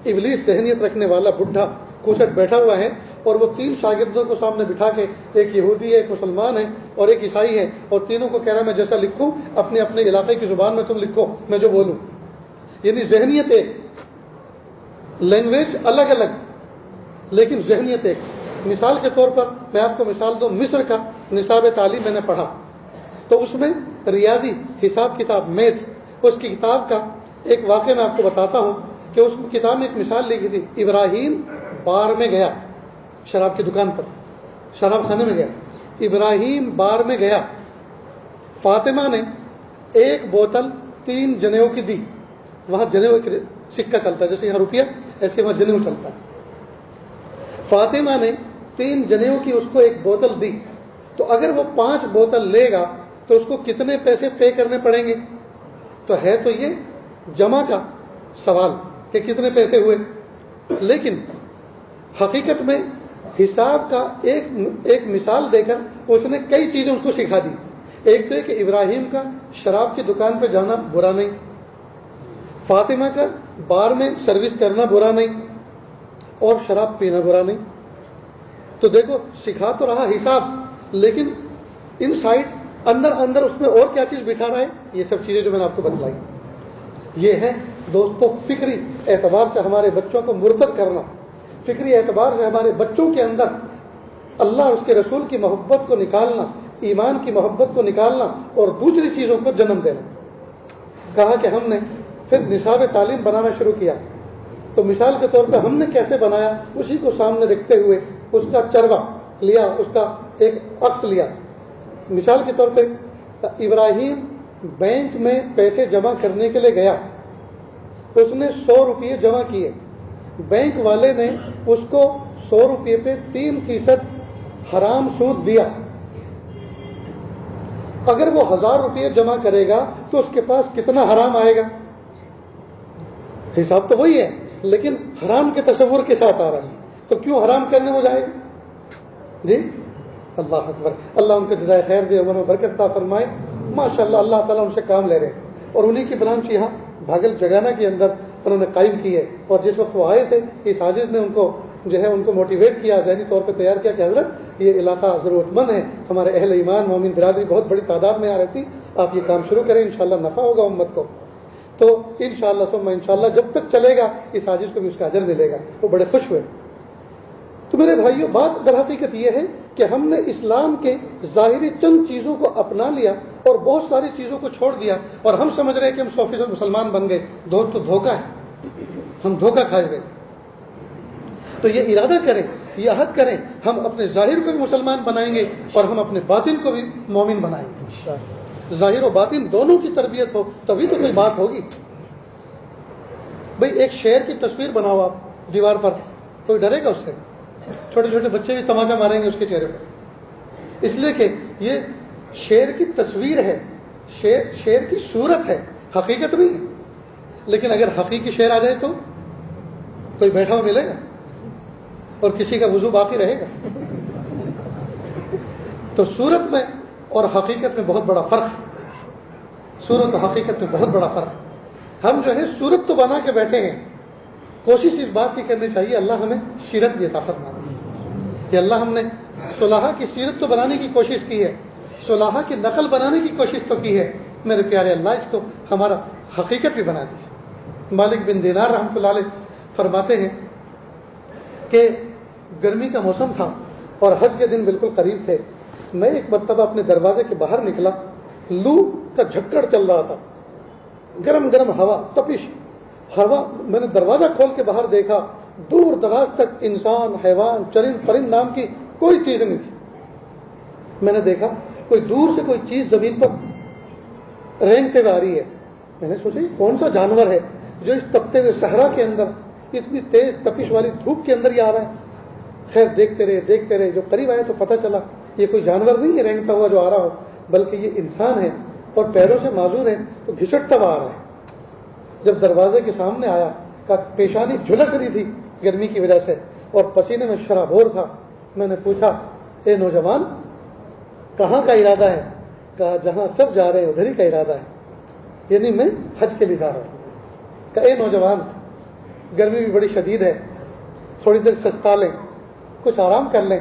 ابلیس ذہنیت رکھنے والا بڈھا کوچٹ بیٹھا ہوا ہے اور وہ 3 شاگردوں کو سامنے بٹھا کے، ایک یہودی ہے، ایک مسلمان ہے اور ایک عیسائی ہے، اور تینوں کو کہہ رہا ہے میں جیسا لکھوں اپنے اپنے علاقے کی زبان میں تم لکھو، میں جو بولوں. یعنی ذہنیت ایک، لینگویج الگ الگ لیکن ذہنیت ایک. مثال کے طور پر میں آپ کو مثال دوں، مصر کا نصاب تعلیم میں نے پڑھا تو اس میں ریاضی، حساب کتاب، میتھ، اس کی کتاب کا ایک واقعہ میں آپ کو بتاتا ہوں کہ اس کتاب میں ایک مثال لکھی تھی. ابراہیم بار میں گیا، شراب کی دکان پر، شراب خانے میں گیا. ابراہیم بار میں گیا، فاطمہ نے 1 بوتل 3 جنیوں کی دی. وہاں جنیوں کا سکہ چلتا ہے، جیسے یہاں روپیہ ایسے وہاں جنیوں چلتا ہے. فاطمہ نے 3 جنیوں کی اس کو 1 بوتل دی. تو اگر وہ 5 بوتل لے گا تو اس کو کتنے پیسے پے کرنے پڑیں گے؟ تو ہے تو یہ جمع کا سوال کہ کتنے پیسے ہوئے، لیکن حقیقت میں حساب کا ایک مثال دے کر اس نے کئی چیزیں اس کو سکھا دی. ایک تو ہے کہ ابراہیم کا شراب کی دکان پہ جانا برا نہیں، فاطمہ کا بار میں سروس کرنا برا نہیں، اور شراب پینا برا نہیں. تو دیکھو سکھا تو رہا حساب، لیکن ان سائڈ اندر اس میں اور کیا چیز بٹھا رہا ہے. یہ سب چیزیں جو میں نے آپ کو بتلائی، یہ ہے دوستوں فکری اعتبار سے ہمارے بچوں کو مرتد کرنا، فکری اعتبار سے ہمارے بچوں کے اندر اللہ اور اس کے رسول کی محبت کو نکالنا، ایمان کی محبت کو نکالنا اور دوسری چیزوں کو جنم دینا. کہا کہ ہم نے پھر نصاب تعلیم بنانا شروع کیا. تو مثال کے طور پہ ہم نے کیسے بنایا، اسی کو سامنے رکھتے ہوئے اس کا چروا لیا، اس کا ایک عکس لیا. مثال کے طور پہ ابراہیم بینک میں پیسے جمع کرنے کے لیے گیا، اس نے 100 روپئے جمع کیے. بینک والے نے اس کو 100 روپئے پہ 3% حرام سود دیا. اگر وہ 1000 روپئے جمع کرے گا تو اس کے پاس کتنا حرام آئے گا؟ حساب تو وہی ہے لیکن حرام کے تصور کے ساتھ آ رہا ہے. تو کیوں حرام کرنے ہو جائے گا؟ جی اللہ اکبر. اللہ ان کو جزائے خیر دے، عمر میں برکت عطا فرمائے. ماشاءاللہ اللہ تعالیٰ ان سے کام لے رہے ہیں، اور انہیں کی برانچ یہاں بھاگل جگانا کے اندر انہوں نے قائم کی ہے. اور جس وقت وہ آئے تھے اس عاجز نے ان کو موٹیویٹ کیا، ذہنی طور پہ تیار کیا کہ حضرت یہ علاقہ ضرورت مند ہے، ہمارے اہل ایمان مومن برادری بہت بڑی تعداد میں آ رہی تھی، آپ یہ کام شروع کریں، انشاءاللہ نفع ہوگا امت کو. تو انشاءاللہ ثم انشاءاللہ جب تک چلے گا اس عاجز کو بھی اس کا اجر ملے گا. وہ بڑے خوش ہوئے. تو میرے بھائیوں، بات در حقیقت یہ ہے کہ ہم نے اسلام کے ظاہری چند چیزوں کو اپنا لیا اور بہت ساری چیزوں کو چھوڑ دیا، اور ہم سمجھ رہے ہیں کہ ہم 100% مسلمان بن گئے. تو دھوکہ ہے، ہم دھوکہ کھائے گئے. تو یہ ارادہ کریں، یہ عہد کریں، ہم اپنے ظاہر کو بھی مسلمان بنائیں گے اور ہم اپنے باطن کو بھی مومن بنائیں گے. ظاہر و باطن دونوں کی تربیت ہو تبھی تو کوئی بات ہوگی. بھئی ایک شیر کی تصویر بناؤ آپ دیوار پر، کوئی ڈرے گا اس سے؟ چھوٹے چھوٹے بچے بھی تماچا ماریں گے اس کے چہرے پر، اس لیے کہ یہ شیر کی تصویر ہے، شیر کی صورت ہے، حقیقت نہیں ہے. لیکن اگر حقیقی شعر آ جائے تو کوئی بیٹھا ہوا ملے گا اور کسی کا وضو باقی رہے گا. تو صورت میں اور حقیقت میں بہت بڑا فرق ہے. صورت و حقیقت میں بہت بڑا فرق ہے. ہم جو ہے صورت تو بنا کے بیٹھے ہیں, کوشش اس بات کی کرنی چاہیے اللہ ہمیں سیرت کی عطا فرمائے کہ اللہ ہم نے صلحاء کی سیرت تو بنانے کی کوشش کی ہے, صلحاء کی نقل بنانے کی کوشش تو کی ہے. میرے پیارے اللہ اس کو ہمارا حقیقت بھی بنا دیجیے. مالک بن دینار رحمۃ اللہ علیہ فرماتے ہیں کہ گرمی کا موسم تھا اور حج کے دن بالکل قریب تھے. میں ایک مرتبہ اپنے دروازے کے باہر نکلا, لو کا جھکڑ چل رہا تھا, گرم گرم ہوا, تپش ہوا. میں نے دروازہ کھول کے باہر دیکھا, دور دراز تک انسان, حیوان, چرند پرند نام کی کوئی چیز نہیں تھی. میں نے دیکھا کوئی دور سے کوئی چیز زمین پر رینگتے ہوئے آ رہی ہے. میں نے سوچا کون سا جانور ہے جو اس تپتے ہوئے صحرا کے اندر اتنی تیز تپش والی دھوپ کے اندر ہی آ رہا ہے. خیر دیکھتے رہے, جو قریب آیا تو پتہ چلا یہ کوئی جانور نہیں ہے رینگتا ہوا جو آ رہا ہو, بلکہ یہ انسان ہے اور پیروں سے معذور ہے تو گھسٹتا ہوا آ رہا ہے. جب دروازے کے سامنے آیا کا پیشانی جھلس رہی تھی گرمی کی وجہ سے اور پسینے میں شرابور تھا. میں نے پوچھا, اے نوجوان کہاں کا ارادہ ہے؟ کہا جہاں سب جا رہے ہیں ادھر ہی کا ارادہ ہے, یعنی میں حج کے لیے جا رہا ہوں. کہا اے نوجوان گرمی بھی بڑی شدید ہے, تھوڑی دیر سستا لیں, کچھ آرام کر لیں,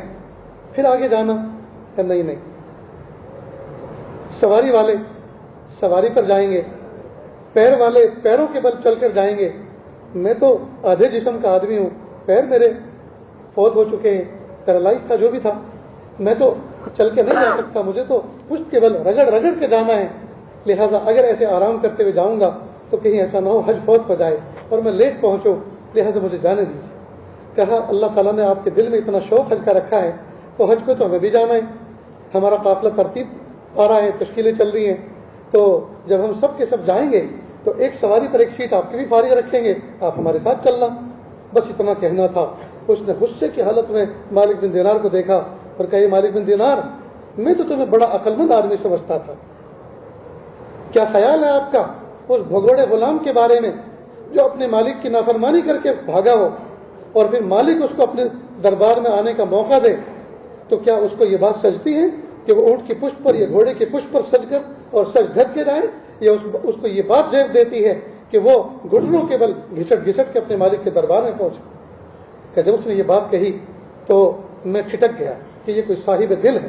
پھر آگے جانا. کہ نہیں, سواری والے سواری پر جائیں گے, پیر والے پیروں کے بل چل کر جائیں گے. میں تو آدھے جسم کا آدمی ہوں, پیر میرے فوت ہو چکے ہیں, پیرالائز تھا جو بھی تھا, میں تو چل کے نہیں جا سکتا, مجھے تو پشت کے بل رگڑ رگڑ کے جانا ہے. لہذا اگر ایسے آرام کرتے ہوئے جاؤں گا تو کہیں ایسا نہ ہو حج فوت ہو جائے اور میں لیٹ پہنچوں, لہذا مجھے جانے دیجیے. کہا اللہ تعالیٰ نے آپ کے دل میں اتنا شوق حج کا رکھا ہے تو حج پہ تو ہمیں بھی جانا ہے. ہمارا قافلہ ترتیب آ رہا ہے, تشکیلیں چل رہی ہیں, تو جب ہم سب کے سب جائیں گے تو ایک سواری پر ایک سیٹ آپ کی بھی فارغ رکھیں گے, آپ ہمارے ساتھ چلنا. بس اتنا کہنا تھا. اس نے غصے کی حالت میں مالک بن دینار کو دیکھا اور کہا مالک بن دینار میں تو تمہیں بڑا عقل مند آدمی سمجھتا تھا, کیا خیال ہے آپ کا اس بھگوڑے غلام کے بارے میں جو اپنے مالک کی نافرمانی کر کے بھاگا ہو اور پھر مالک اس کو اپنے دربار میں آنے کا موقع دے, تو کیا اس کو یہ بات سجتی ہے کہ وہ اونٹ کی پشت پر یا گھوڑے کی پشت پر سج کر اور سج دھج کے جائے, یا اس کو یہ بات زیب دیتی ہے کہ وہ گھٹنوں کے بل گھسٹ گھسٹ کے اپنے مالک کے دربار میں پہنچے؟ کہ جب اس نے یہ بات کہی تو میں ٹھٹک گیا کہ یہ کوئی صاحب دل ہے,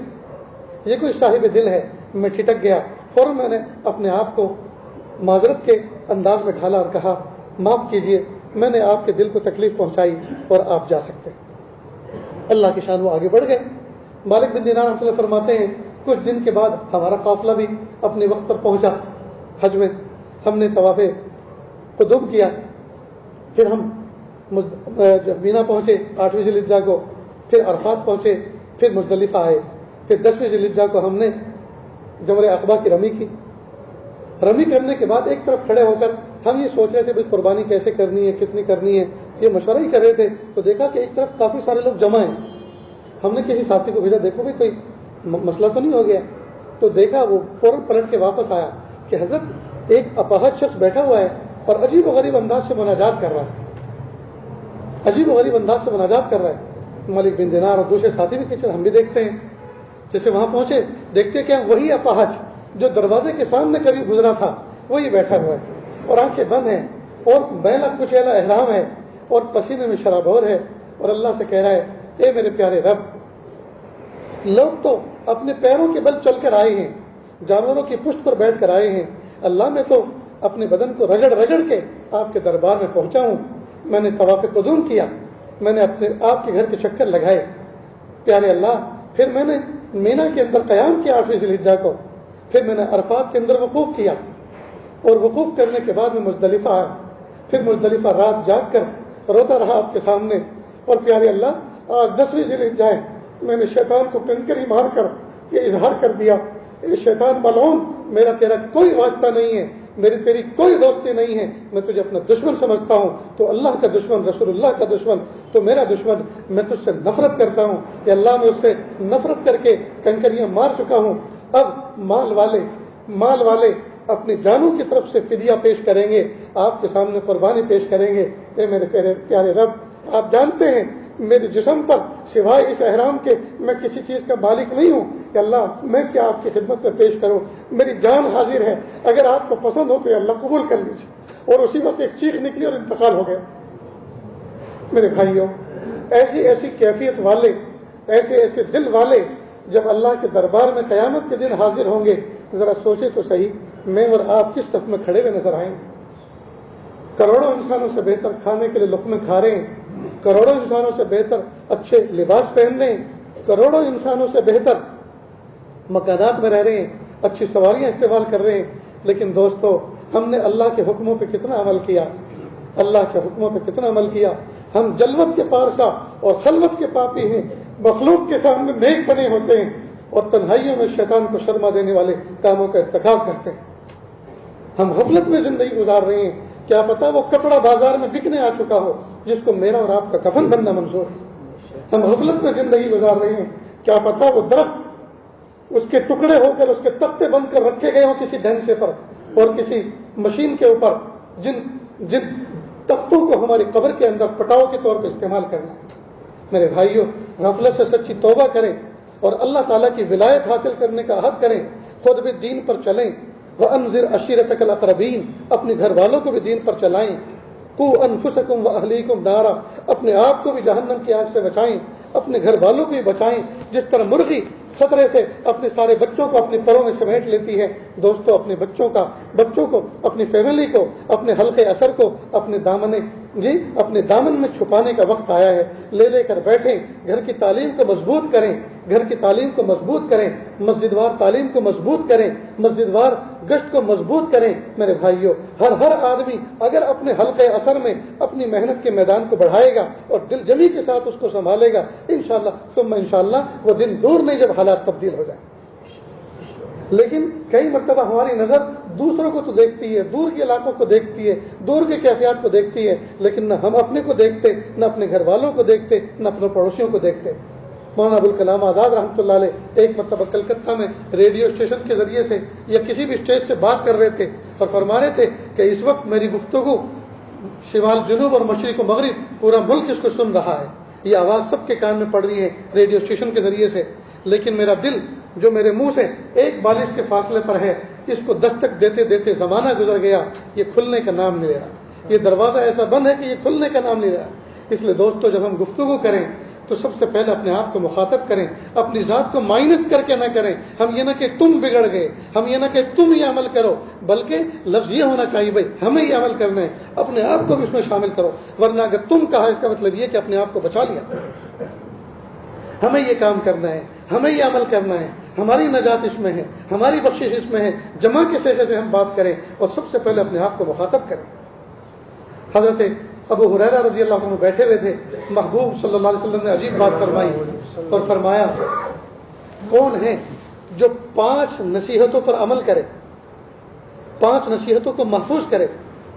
یہ کوئی صاحب دل ہے. میں ٹھٹک گیا, فوراً میں نے اپنے آپ کو معذرت کے انداز میں ڈھالا اور کہا معاف کیجئے, میں نے آپ کے دل کو تکلیف پہنچائی اور آپ جا سکتے ہیں. اللہ کی شان وہ آگے بڑھ گئے. مالک بن دینار رحمۃ اللہ فرماتے ہیں کچھ دن کے بعد ہمارا قافلہ بھی اپنے وقت پر پہنچا. حج میں ہم نے طواف قدوم کیا, پھر ہم جب مینا پہنچے 8ویں ذی الحجہ کو, پھر عرفات پہنچے, پھر مزدلفہ آئے, پھر 10ویں ذی الحجہ کو ہم نے جمرہ عقبہ کی رمی کی. رمی کرنے کے بعد ایک طرف کھڑے ہو کر ہم یہ سوچ رہے تھے بھائی قربانی کیسے کرنی ہے, کتنی کرنی ہے, یہ مشورہ ہی کر رہے تھے. تو دیکھا کہ ایک طرف کافی سارے لوگ جمع ہیں. ہم نے کسی ساتھی کو بھیجا, دیکھو بھائی کوئی مسئلہ تو نہیں ہو گیا. تو دیکھا وہ فوراً پلٹ کے واپس آیا کہ حضرت ایک اپاہج شخص بیٹھا ہوا ہے اور عجیب و غریب انداز سے مناجات کر رہا ہے, عجیب و غریب انداز سے مناجات کر رہا ہے. مالک بن دینار اور دوسرے ساتھی بھی کسی ہم بھی دیکھتے ہیں, جیسے وہاں پہنچے دیکھتے کہ وہی اپاہج جو دروازے کے سامنے کبھی گزرا تھا وہی بیٹھا ہوا ہے اور آنکھیں بند ہیں اور میلا کچیلا احرام ہے اور پسینے میں شرابور ہے اور اللہ سے کہہ رہا ہے اے میرے پیارے رب, لوگ تو اپنے پیروں کے بل چل کر آئے ہیں, جانوروں کی پشت پر بیٹھ کر آئے ہیں, اللہ میں تو اپنے بدن کو رگڑ رگڑ کے آپ کے دربار میں پہنچا ہوں. میں نے طواف قدوم کیا, میں نے اپنے آپ کے گھر کے چکر لگائے پیارے اللہ, پھر میں نے مینا کے اندر قیام کیا 8ویں ذی الحجہ کو, پھر میں نے عرفات کے اندر وقوف کیا اور وقوف کرنے کے بعد میں مزدلفہ آیا. پھر مزدلفہ رات جاگ کر روتا رہا آپ کے سامنے. اور پیارے اللہ آج 10ویں ذی الحجہ ہے, میں نے شیطان کو کنکری مار کر یہ اظہار کر دیا, اے شیطان ملعون, میرا تیرا کوئی واسطہ نہیں ہے, میری تیری کوئی دوستی نہیں ہے, میں تجھے اپنا دشمن سمجھتا ہوں, تو اللہ کا دشمن, رسول اللہ کا دشمن, تو میرا دشمن, میں تجھ سے نفرت کرتا ہوں. کہ اللہ میں اس سے نفرت کر کے کنکریاں مار چکا ہوں. اب مال والے اپنی جانوں کی طرف سے فدیہ پیش کریں گے، آپ کے سامنے قربانی پیش کریں گے۔ اے میرے پیارے رب، آپ جانتے ہیں میرے جسم پر سوائے اس احرام کے میں کسی چیز کا مالک نہیں ہوں کہ اللہ میں کیا آپ کی خدمت میں پیش کروں، میری جان حاضر ہے، اگر آپ کو پسند ہو تو یہ اللہ قبول کر لیجیے۔ اور اسی وقت ایک چیخ نکلی اور انتقال ہو گیا۔ میرے بھائیوں، ایسی ایسی کیفیت والے، ایسے ایسے دل والے جب اللہ کے دربار میں قیامت کے دن حاضر ہوں گے، ذرا سوچے تو صحیح، میں اور آپ کس صف میں کھڑے ہوئے نظر آئیں گے؟ کروڑوں انسانوں سے بہتر کھانے کے لیے لقمے کھا رہے ہیں، کروڑوں انسانوں سے بہتر اچھے لباس پہن رہے ہیں، کروڑوں انسانوں سے بہتر مکانات میں رہ رہے ہیں، اچھی سواریاں استعمال کر رہے ہیں، لیکن دوستو ہم نے اللہ کے حکموں پہ کتنا عمل کیا؟ اللہ کے حکموں پہ کتنا عمل کیا؟ ہم جلوت کے پارسا اور خلوت کے پاپی ہیں، مخلوق کے سامنے نیک بنے ہوتے ہیں اور تنہائیوں میں شیطان کو شرما دینے والے کاموں کا ارتکاب کرتے ہیں۔ ہم غفلت میں زندگی گزار رہے ہیں، کیا پتا وہ کپڑا بازار میں بکنے آ چکا ہو جس کو میرا اور آپ کا کفن بننا منظور ہے۔ ہم غفلت میں زندگی گزار رہے ہیں، کیا پتا وہ درخت اس کے ٹکڑے ہو کر اس کے تختے بند کر رکھے گئے ہوں کسی ڈھنسے پر اور کسی مشین کے اوپر، جن تختوں کو ہماری قبر کے اندر پٹاؤ کے طور پہ استعمال کرنا ہے۔ میرے بھائیوں، غفلت سے سچی توبہ کریں اور اللہ تعالیٰ کی ولایت حاصل کرنے کا عہد کریں، خود بھی دین پر چلیں۔ وَأَنذِرْ عَشِيرَتَكَ الْأَقْرَبِينَ، اپنے گھر والوں کو بھی دین پر چلائیں۔ قُوا أَنفُسَكُمْ وَأَهْلِيكُمْ نَارًا، اپنے آپ کو بھی جہنم کی آگ سے بچائیں، اپنے گھر والوں کو بھی بچائیں۔ جس طرح مرغی خطرے سے اپنے سارے بچوں کو اپنے پروں میں سمیٹ لیتی ہے، دوستو اپنے بچوں کو اپنی فیملی کو، اپنے حلقے اثر کو اپنے دامن میں چھپانے کا وقت آیا ہے۔ لے کر بیٹھیں، گھر کی تعلیم کو مضبوط کریں، مسجد وار تعلیم کو مضبوط کریں، مسجد وار گشت کو مضبوط کریں۔ میرے بھائیوں، ہر آدمی اگر اپنے حلقے اثر میں اپنی محنت کے میدان کو بڑھائے گا اور دل جمی کے ساتھ اس کو سنبھالے گا، انشاءاللہ ثم انشاءاللہ وہ دن دور نہیں جب حالات تبدیل ہو جائیں۔ لیکن کئی مرتبہ ہماری نظر دوسروں کو تو دیکھتی ہے، دور کے علاقوں کو دیکھتی ہے، دور کے کیفیات کو دیکھتی ہے، لیکن نہ ہم اپنے کو دیکھتے، نہ اپنے گھر والوں کو دیکھتے، نہ اپنے پڑوسیوں کو دیکھتے۔ مولانا ابوالکلام آزاد رحمۃ اللہ علیہ ایک مرتبہ کلکتہ میں ریڈیو اسٹیشن کے ذریعے سے یا کسی بھی اسٹیج سے بات کر رہے تھے اور فرما رہے تھے کہ اس وقت میری گفتگو شمال جنوب اور مشرق و مغرب پورا ملک اس کو سن رہا ہے، یہ آواز سب کے کان میں پڑ رہی ہے ریڈیو اسٹیشن کے ذریعے سے، لیکن میرا دل جو میرے منہ سے ایک بالش کے فاصلے پر ہے، اس کو دستک دیتے دیتے زمانہ گزر گیا، یہ کھلنے کا نام نہیں لے رہا، یہ دروازہ ایسا بند ہے کہ یہ کھلنے کا نام نہیں لے رہا۔ اس لیے دوستو جب ہم گفتگو کریں تو سب سے پہلے اپنے آپ کو مخاطب کریں، اپنی ذات کو مائنس کر کے نہ کریں۔ ہم یہ نہ کہ تم بگڑ گئے، ہم یہ نہ کہ تم یہ عمل کرو، بلکہ لفظ یہ ہونا چاہیے بھائی ہمیں یہ عمل کرنا ہے، اپنے آپ کو بھی اس میں شامل کرو، ورنہ اگر تم کہا اس کا مطلب یہ کہ اپنے آپ کو بچا لیا۔ ہمیں یہ کام کرنا ہے، ہمیں یہ عمل کرنا ہے، ہماری نجات اس میں ہے، ہماری بخشش اس میں ہے، جمع کے صیغے سے ہم بات کریں اور سب سے پہلے اپنے آپ کو مخاطب کریں۔ حضرت ابو ہریرہ رضی اللہ عنہ بیٹھے ہوئے تھے، محبوب صلی اللہ علیہ وسلم نے عجیب بات فرمائی اور فرمایا کون ہے جو 5 نصیحتوں پر عمل کرے، 5 نصیحتوں کو محفوظ کرے،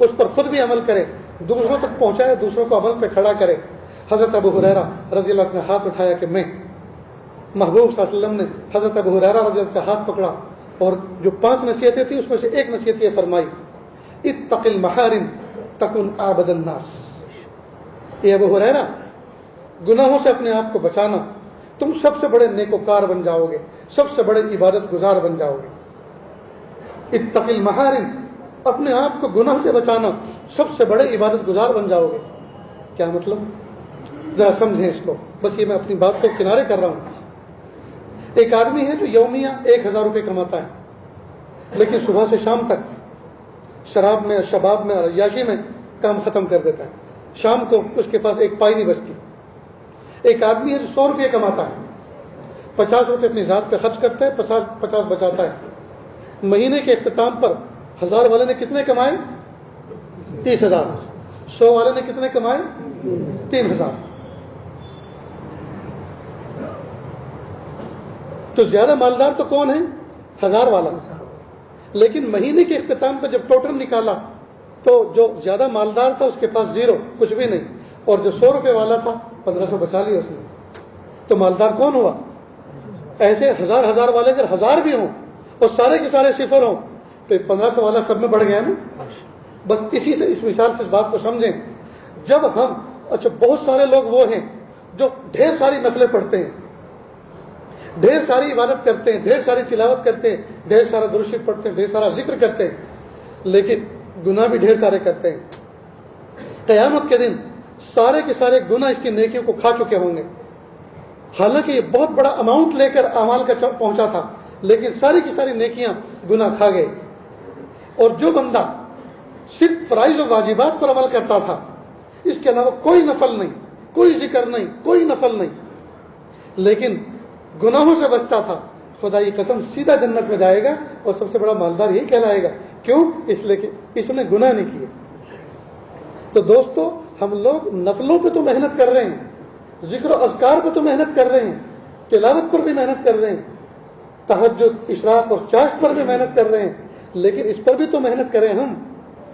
اس پر خود بھی عمل کرے، دوسروں تک پہنچائے، دوسروں کو عمل پہ کھڑا کرے۔ حضرت ابو ہریرہ رضی اللہ عنہ نے ہاتھ اٹھایا کہ میں، محبوب صلی اللہ علیہ وسلم نے حضرت ابو ہریرہ رضی اللہ عنہ کا ہاتھ پکڑا اور جو 5 نصیحتیں تھیں اس میں سے ایک نصیحت یہ فرمائی، اتق المحارم تکن عابد الناس۔ یہ ابو ہریرہ، گناہوں سے اپنے آپ کو بچانا، تم سب سے بڑے نیکوکار بن جاؤ گے، سب سے بڑے عبادت گزار بن جاؤ گے۔ اتق المحارم، اپنے آپ کو گناہ سے بچانا، سب سے بڑے عبادت گزار بن جاؤ گے۔ کیا مطلب؟ ذرا سمجھیں اس کو، بس یہ میں اپنی بات کو کنارے کر رہا ہوں۔ ایک آدمی ہے جو یومیہ 1000 روپے کماتا ہے، لیکن صبح سے شام تک شراب میں، شباب میں اور عیاشی میں کام ختم کر دیتا ہے، شام کو اس کے پاس ایک پائی نہیں بچتی۔ ایک آدمی ہے جو 100 روپے کماتا ہے، 50 روپے اپنی ذات پہ خرچ کرتا ہے، 50 بچاتا ہے۔ مہینے کے اختتام پر 1000 والے نے کتنے کمائے؟ 30,000۔ 100 والے نے کتنے کمائے؟ 3000۔ تو زیادہ مالدار تو کون ہے؟ 1000 والا۔ لیکن مہینے کے اختتام پر جب ٹوٹل نکالا تو جو زیادہ مالدار تھا اس کے پاس 0، کچھ بھی نہیں، اور جو 100 روپے والا تھا 1500 بچا لیا اس نے۔ تو مالدار کون ہوا؟ ایسے 1000 والے اگر 1000 بھی ہوں اور سارے کے سارے صفر ہوں تو 1500 والا سب میں بڑھ گیا نا. بس اسی سے اس مثال سے اس بات کو سمجھیں. جب ہم بہت سارے لوگ وہ ہیں جو ڈھیر ساری نفلیں پڑھتے ہیں, ڈھیر ساری عبادت کرتے ہیں, ڈھیر ساری تلاوت کرتے ہیں, ڈھیر سارا درود شریف پڑھتے ہیں, ڈھیر سارا ذکر کرتے ہیں, لیکن گناہ بھی ڈھیر سارے کرتے ہیں. قیامت کے دن سارے کے سارے گناہ اس کی نیکیوں کو کھا چکے ہوں گے. حالانکہ یہ بہت بڑا اماؤنٹ لے کر اعمال کا پہنچا تھا, لیکن ساری کی ساری نیکیاں گناہ کھا گئے. اور جو بندہ صرف فرائض و واجبات پر عمل کرتا تھا, اس کے علاوہ کوئی نفل نہیں, کوئی ذکر نہیں, کوئی نفل نہیں, لیکن گناہوں سے بچتا تھا, خدا کی قسم سیدھا جنت میں جائے گا اور سب سے بڑا مالدار یہی کہلائے گا. کیوں؟ اس لیے کہ اس نے گناہ نہیں کیے. تو دوستو, ہم لوگ نفلوں پہ تو محنت کر رہے ہیں, ذکر و اذکار پہ تو محنت کر رہے ہیں, تلاوت پر بھی محنت کر رہے ہیں, تہجد اشراق اور چاشت پر بھی محنت کر رہے ہیں, لیکن اس پر بھی تو محنت کریں ہم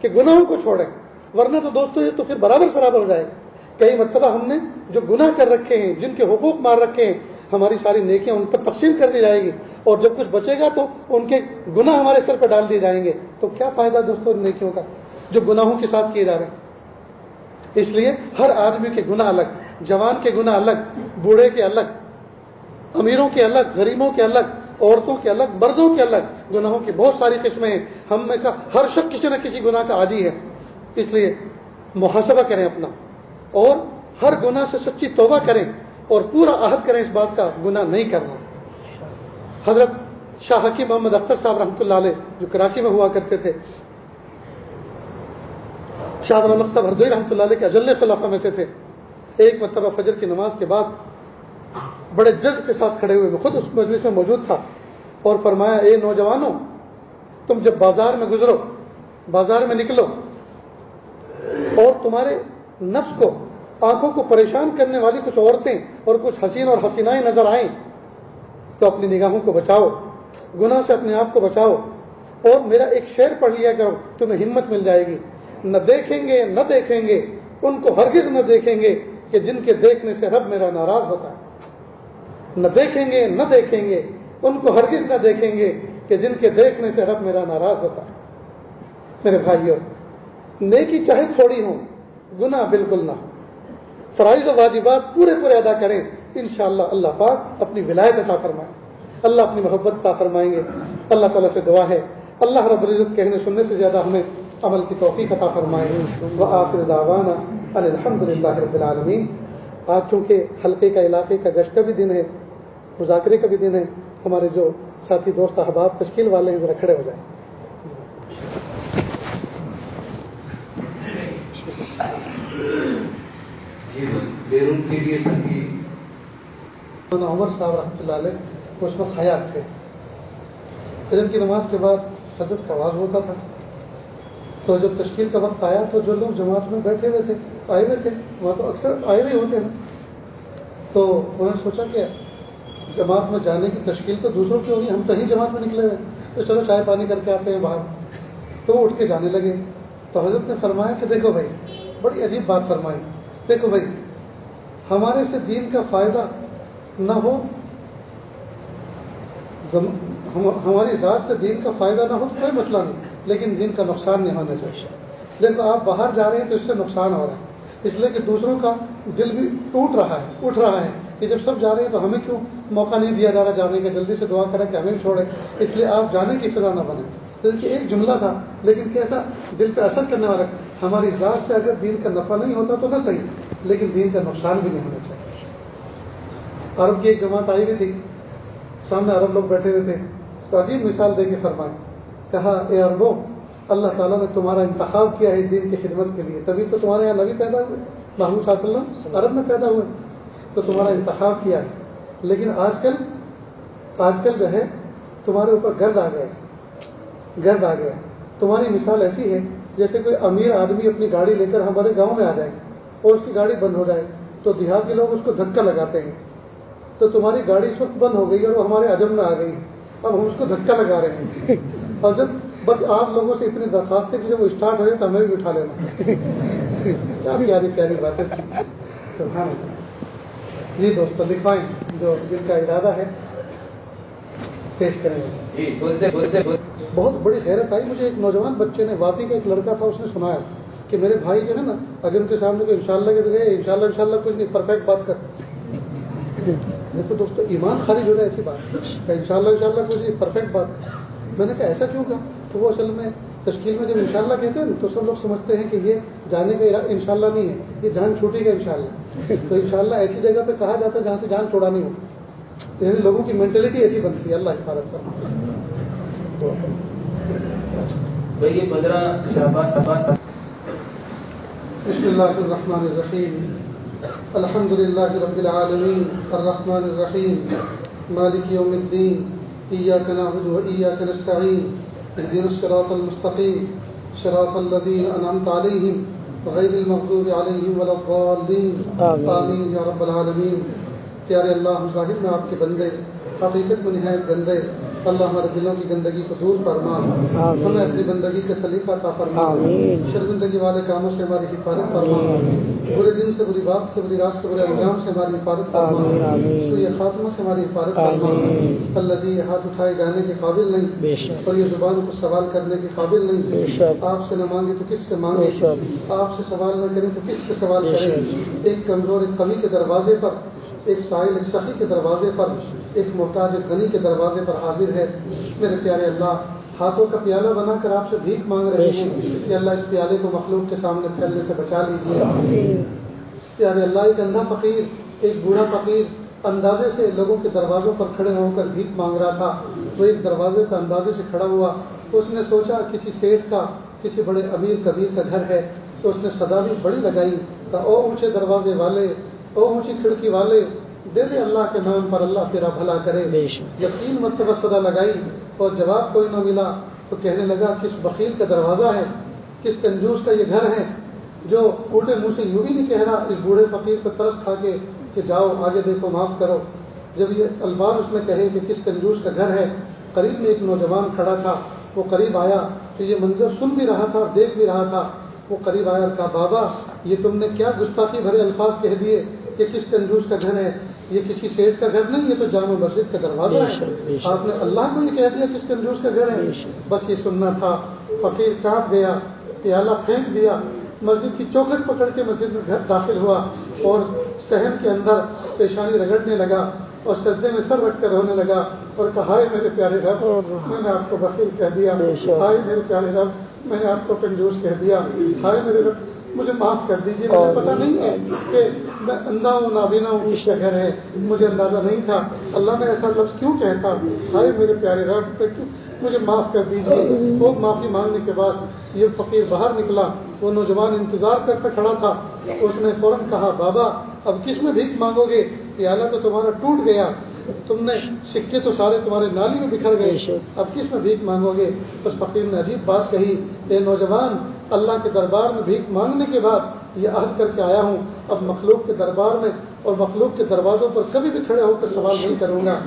کہ گناہوں کو چھوڑیں, ورنہ تو دوستو یہ تو پھر برابر سرابر ہو جائے گا. کئی مرتبہ ہم نے جو گناہ کر رکھے ہیں, جن کے حقوق مار رکھے ہیں, ہماری ساری نیکیاں ان پر تقسیم کر دی جائے گی, اور جب کچھ بچے گا تو ان کے گناہ ہمارے سر پر ڈال دیے جائیں گے. تو کیا فائدہ دوستو ان نیکیوں کا جو گناہوں کے ساتھ کیے جا رہے ہیں. اس لیے ہر آدمی کے گناہ الگ, جوان کے گناہ الگ, بوڑھے کے الگ, امیروں کے الگ, غریبوں کے الگ, عورتوں کے الگ, مردوں کے الگ. گناہوں کی بہت ساری قسمیں ہیں. ہم میں کا ہر شخص کسی نہ کسی گناہ کا عادی ہے. اس لیے محاسبہ کریں اپنا, اور ہر گناہ سے سچی توبہ کریں, اور پورا عہد کریں اس بات کا گناہ نہیں کرنا. حضرت شاہ حکیم محمد اختر صاحب رحمۃ اللہ علیہ جو کراچی میں ہوا کرتے تھے, شاہ الحق صاحب ہردوئی رحمۃ اللہ علیہ کے اجل خلافہ میں سے تھے. ایک مرتبہ فجر کی نماز کے بعد بڑے جذب کے ساتھ کھڑے ہوئے, میں خود اس مجلس میں موجود تھا, اور فرمایا, اے نوجوانوں, تم جب بازار میں گزرو, بازار میں نکلو, اور تمہارے نفس کو, آنکھوں کو پریشان کرنے والی کچھ عورتیں اور کچھ حسین اور حسینائیں نظر آئیں, تو اپنی نگاہوں کو بچاؤ, گناہ سے اپنے آپ کو بچاؤ, اور میرا ایک شعر پڑھ لیا کرو, تمہیں ہمت مل جائے گی. نہ دیکھیں گے نہ دیکھیں گے ان کو ہرگز نہ دیکھیں گے کہ جن کے دیکھنے سے رب میرا ناراض ہوتا ہے. نہ دیکھیں گے نہ دیکھیں گے ان کو ہرگز نہ دیکھیں گے کہ جن کے دیکھنے سے رب میرا ناراض ہوتا ہے. میرے بھائیوں, نیکی چاہے تھوڑی ہو, گناہ بالکل نہ ہو, فرائض و واجبات پورے پورے ادا کریں, انشاءاللہ اللہ پاک اپنی ولایت عطا فرمائیں, اللہ اپنی محبت عطا فرمائیں گے. اللہ تعالیٰ سے دعا ہے اللہ رب العزت کہنے سننے سے زیادہ ہمیں عمل کی توفیق عطا فرمائے. وآخر دعوانا ان الحمدللہ رب العالمین. آج چونکہ حلقے کا علاقے کا گشت کا بھی دن ہے, مذاکرے کا بھی دن ہے, ہمارے جو ساتھی دوست احباب تشکیل والے ہیں ذرا کھڑے ہو جائیں. بیرون کے لیے ساتھی عمر صاحب رحمۃ اللہ علیہ اس وقت حیات تھے. فجر کی نماز کے بعد حضرت کا آواز ہوتا تھا, تو جب تشکیل کا وقت آیا تو جو لوگ جماعت میں بیٹھے ہوئے تھے, آئے ہوئے تھے, وہاں تو اکثر آئے ہوئے ہوتے ہیں, تو انہوں نے سوچا کہ جماعت میں جانے کی تشکیل تو دوسروں کی ہوگی, ہم تو ہی جماعت میں نکلے ہوئے, تو چلو چائے پانی کر کے آتے ہیں باہر. تو وہ اٹھ کے جانے لگے. تو حضرت نے فرمایا کہ دیکھو بھائی, بڑی عجیب بات فرمائی, دیکھو بھائی, ہمارے سے دین کا فائدہ نہ ہو, ہماری ذات سے دین کا فائدہ نہ ہو تو کوئی مسئلہ نہیں, لیکن دین کا نقصان نہیں ہونا چاہیے. دیکھو آپ باہر جا رہے ہیں تو اس سے نقصان ہو رہا ہے, اس لیے کہ دوسروں کا دل بھی ٹوٹ رہا ہے, اٹھ رہا ہے کہ جب سب جا رہے ہیں تو ہمیں کیوں موقع نہیں دیا جا رہا جانے کا, جلدی سے دعا کریں کہ ہمیں چھوڑے, اس لیے آپ جانے کی فضا نہ بنے. کہ ایک جملہ تھا, لیکن کیسا دل پہ اثر کرنے والا. ہماری ذات سے اگر دین کا نفع نہیں ہوتا تو نہ صحیح, لیکن دین کا نقصان بھی نہیں ہونا چاہیے. عرب کی ایک جماعت آئی ہوئی تھی, سامنے عرب لوگ بیٹھے ہوئے تھے, تو عجیب مثال دے کے فرمائے, کہا اے عربوں, اللہ تعالیٰ نے تمہارا انتخاب کیا ہے دین کی خدمت کے لیے, تبھی تو تمہارے یہاں نبی پیدا ہوئے, محمود صلی اللہ علیہ وسلم عرب میں پیدا ہوئے, تو تمہارا انتخاب کیا ہے. لیکن آج کل جو ہے تمہارے اوپر گرد آ گیا. تمہاری مثال ایسی ہے جیسے کوئی امیر آدمی اپنی گاڑی لے کر ہمارے گاؤں میں آ جائے اور اس کی گاڑی بند ہو جائے, تو دیہات کے لوگ اس کو دھکا لگاتے ہیں. تو تمہاری گاڑی اس وقت بند ہو گئی اور وہ ہمارے عجم میں آ گئی, اب ہم اس کو دھکا لگا رہے ہیں. اور جب بس آپ لوگوں سے اتنی درخواست ہے کہ جب وہ اسٹارٹ ہو جائے تو ہمیں بھی اٹھا لینا. پیاری باتیں. سبحان اللہ. جی دوستوں, لکھوائیں جو جن کا ارادہ ہے پیش کریں گے. بہت بڑی حیرت آئی مجھے. ایک نوجوان بچے نے، واپی کا ایک لڑکا تھا، اس نے سنایا کہ میرے بھائی جو ہے نا، اگر ان کے سامنے کوئی انشاءاللہ کے گئے انشاءاللہ کچھ نہیں، پرفیکٹ بات کر. دیکھو دوستو، ایمان خارج ہو رہا ہے ایسی بات، انشاءاللہ کچھ نہیں، پرفیکٹ بات. میں نے کہا ایسا کیوں کہا؟ تو وہ اصل میں تشکیل میں جب انشاءاللہ کہتے ہیں تو سب لوگ سمجھتے ہیں کہ یہ جانے کا انشاءاللہ نہیں ہے، یہ جان چھوٹی کا انشاءاللہ. تو انشاءاللہ ایسی جگہ پہ کہا جاتا ہے جہاں سے جان چھوڑانی ہو. یعنی لوگوں کی مینٹلٹی ایسی بنتی ہے. اللہ حفاظت کرنا. بسم اللہ الرحمن الرحیم. الحمد للہ رب العالمین الرحمن الرحیم مالک یوم الدین ایاک نعبد و ایاک نستعین اهدنا الصراط المستقیم صراط الذین انعمت علیہم غیر المغضوب علیہم ولا الضالین آمین یا رب العالمین. پیارے اللہ، ہم ظاہر میں آپ کے بندے، حقیقت میں نہایت گندے. اللہ ہمارے دلوں کی گندگی کو دور فرما، ہمیں اپنی بندگی کا سلیقہ عطا فرما، شرمندگی والے کاموں سے ہماری حفاظت فرما، برے دن سے، بری بات سے، بری رات سے، برے انجام سے ہماری حفاظت فرما، سوء خاتمہ سے ہماری حفاظت فرما. اللہ جی، یہ ہاتھ اٹھائے جانے کے قابل نہیں اور یہ زبان کو سوال کرنے کے قابل نہیں. آپ سے نہ مانگے تو کس سے مانگے، آپ سے سوال نہ کریں تو کس سے سوال کریں. ایک کمزور، ایک کمی کے دروازے پر، ایک سائل، ایک سخی کے دروازے پر، ایک محتاج، ایک غنی کے دروازے پر حاضر ہے. میرے پیارے اللہ، ہاتھوں کا پیالہ بنا کر آپ سے بھیک مانگ رہے ہیں کہ اللہ اس پیالے کو مخلوق کے سامنے پھیلنے سے بچا لیجیے. پیارے اللہ، ایک اندھا فقیر، ایک بوڑھا فقیر اندازے سے لوگوں کے دروازوں پر کھڑے ہو کر بھیک مانگ رہا تھا. وہ ایک دروازے کا اندازے سے کھڑا ہوا. اس نے سوچا کسی سیٹھ کا، کسی بڑے امیر کبیر کا گھر ہے. تو اس نے صدا بھی بڑی لگائی، او اونچے دروازے والے، او اونچی کھڑکی والے، دے دے اللہ کے نام پر، اللہ تیرا بھلا کرے. جب 3 مرتبہ صدا لگائی اور جواب کوئی نہ ملا تو کہنے لگا کس بخیل کا دروازہ ہے، کس کنجوس کا یہ گھر ہے جو ٹوٹے منہ سے یوں بھی نہیں کہہ رہا اس بوڑھے فقیر کو ترس کھا کے کہ جاؤ آگے دیکھو، معاف کرو. جب یہ الفاظ اس نے کہے کہ کس کنجوس کا گھر ہے، قریب میں ایک نوجوان کھڑا تھا. وہ قریب آیا تو یہ منظر سن بھی رہا تھا، دیکھ بھی رہا تھا. وہ قریب آیا اور کہا بابا، یہ تم نے کیا گستاخی بھرے الفاظ کہہ دیے کہ کس کنجوس کا گھر ہے، یہ کسی سیٹھ کا گھر نہیں، یہ تو جامع مسجد کا دروازہ ہے. آپ نے اللہ کو یہ کہہ دیا کس کنجوس کا گھر ہے. بس یہ سننا تھا. فقیر کانپ گیا، پیالہ پھینک دیا، مسجد کی چوکھٹ پکڑ کے مسجد میں گھر داخل ہوا اور صحن کے اندر پیشانی رگڑنے لگا اور سجدے میں سر رکھ کر رونے لگا اور کہا ہائے میرے پیارے رب، میں نے آپ کو بخیل کہہ دیا، ہائے میرے پیارے رب، میں نے آپ کو کنجوس کہہ دیا، ہائے میرے رب مجھے معاف کر دیجیے، مجھے پتہ نہیں ہے کہ میں اندھا ہوں، نابینا ہوں، کس کا گھر ہے، مجھے اندازہ نہیں تھا. اللہ نے ایسا لفظ کیوں کہتا، ہائے میرے پیارے رب مجھے معاف کر دیجیے. خوب معافی مانگنے کے بعد یہ فقیر باہر نکلا. وہ نوجوان انتظار کرتا کھڑا تھا. اس نے فوراً کہا بابا اب کس میں بھیک مانگو گے، پیالہ تو تمہارا ٹوٹ گیا، تم نے سکے تو سارے تمہارے نالی میں بکھر گئے، اب کس میں بھیک مانگو گے. اس فقیر نے عجیب بات کہی، اے نوجوان، اللہ کے دربار میں بھیک مانگنے کے بعد یہ عہد کر کے آیا ہوں، اب مخلوق کے دربار میں اور مخلوق کے دروازوں پر کبھی بھی کھڑے ہو کر سوال نہیں کروں گا.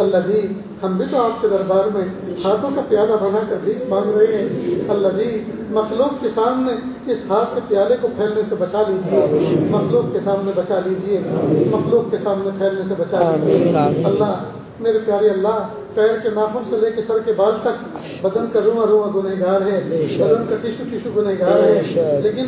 اللہ جی، ہم بھی تو آپ کے دربار میں ہاتھوں کا پیالہ بنا کر بھیک مانگ رہے ہیں. اللہ جی، مخلوق کے سامنے اس ہاتھ کے پیالے کو پھیلنے سے بچا لیجیے، مخلوق کے سامنے بچا لیجیے، مخلوق کے سامنے پھیلنے سے بچا لیجیے. اللہ میرے پیارے اللہ، پیر کے ناخن سے لے کے سر کے بال تک بدن کا رواں رواں گنہگار ہے، بدن کا ٹیشو گنہگار ہے، لیکن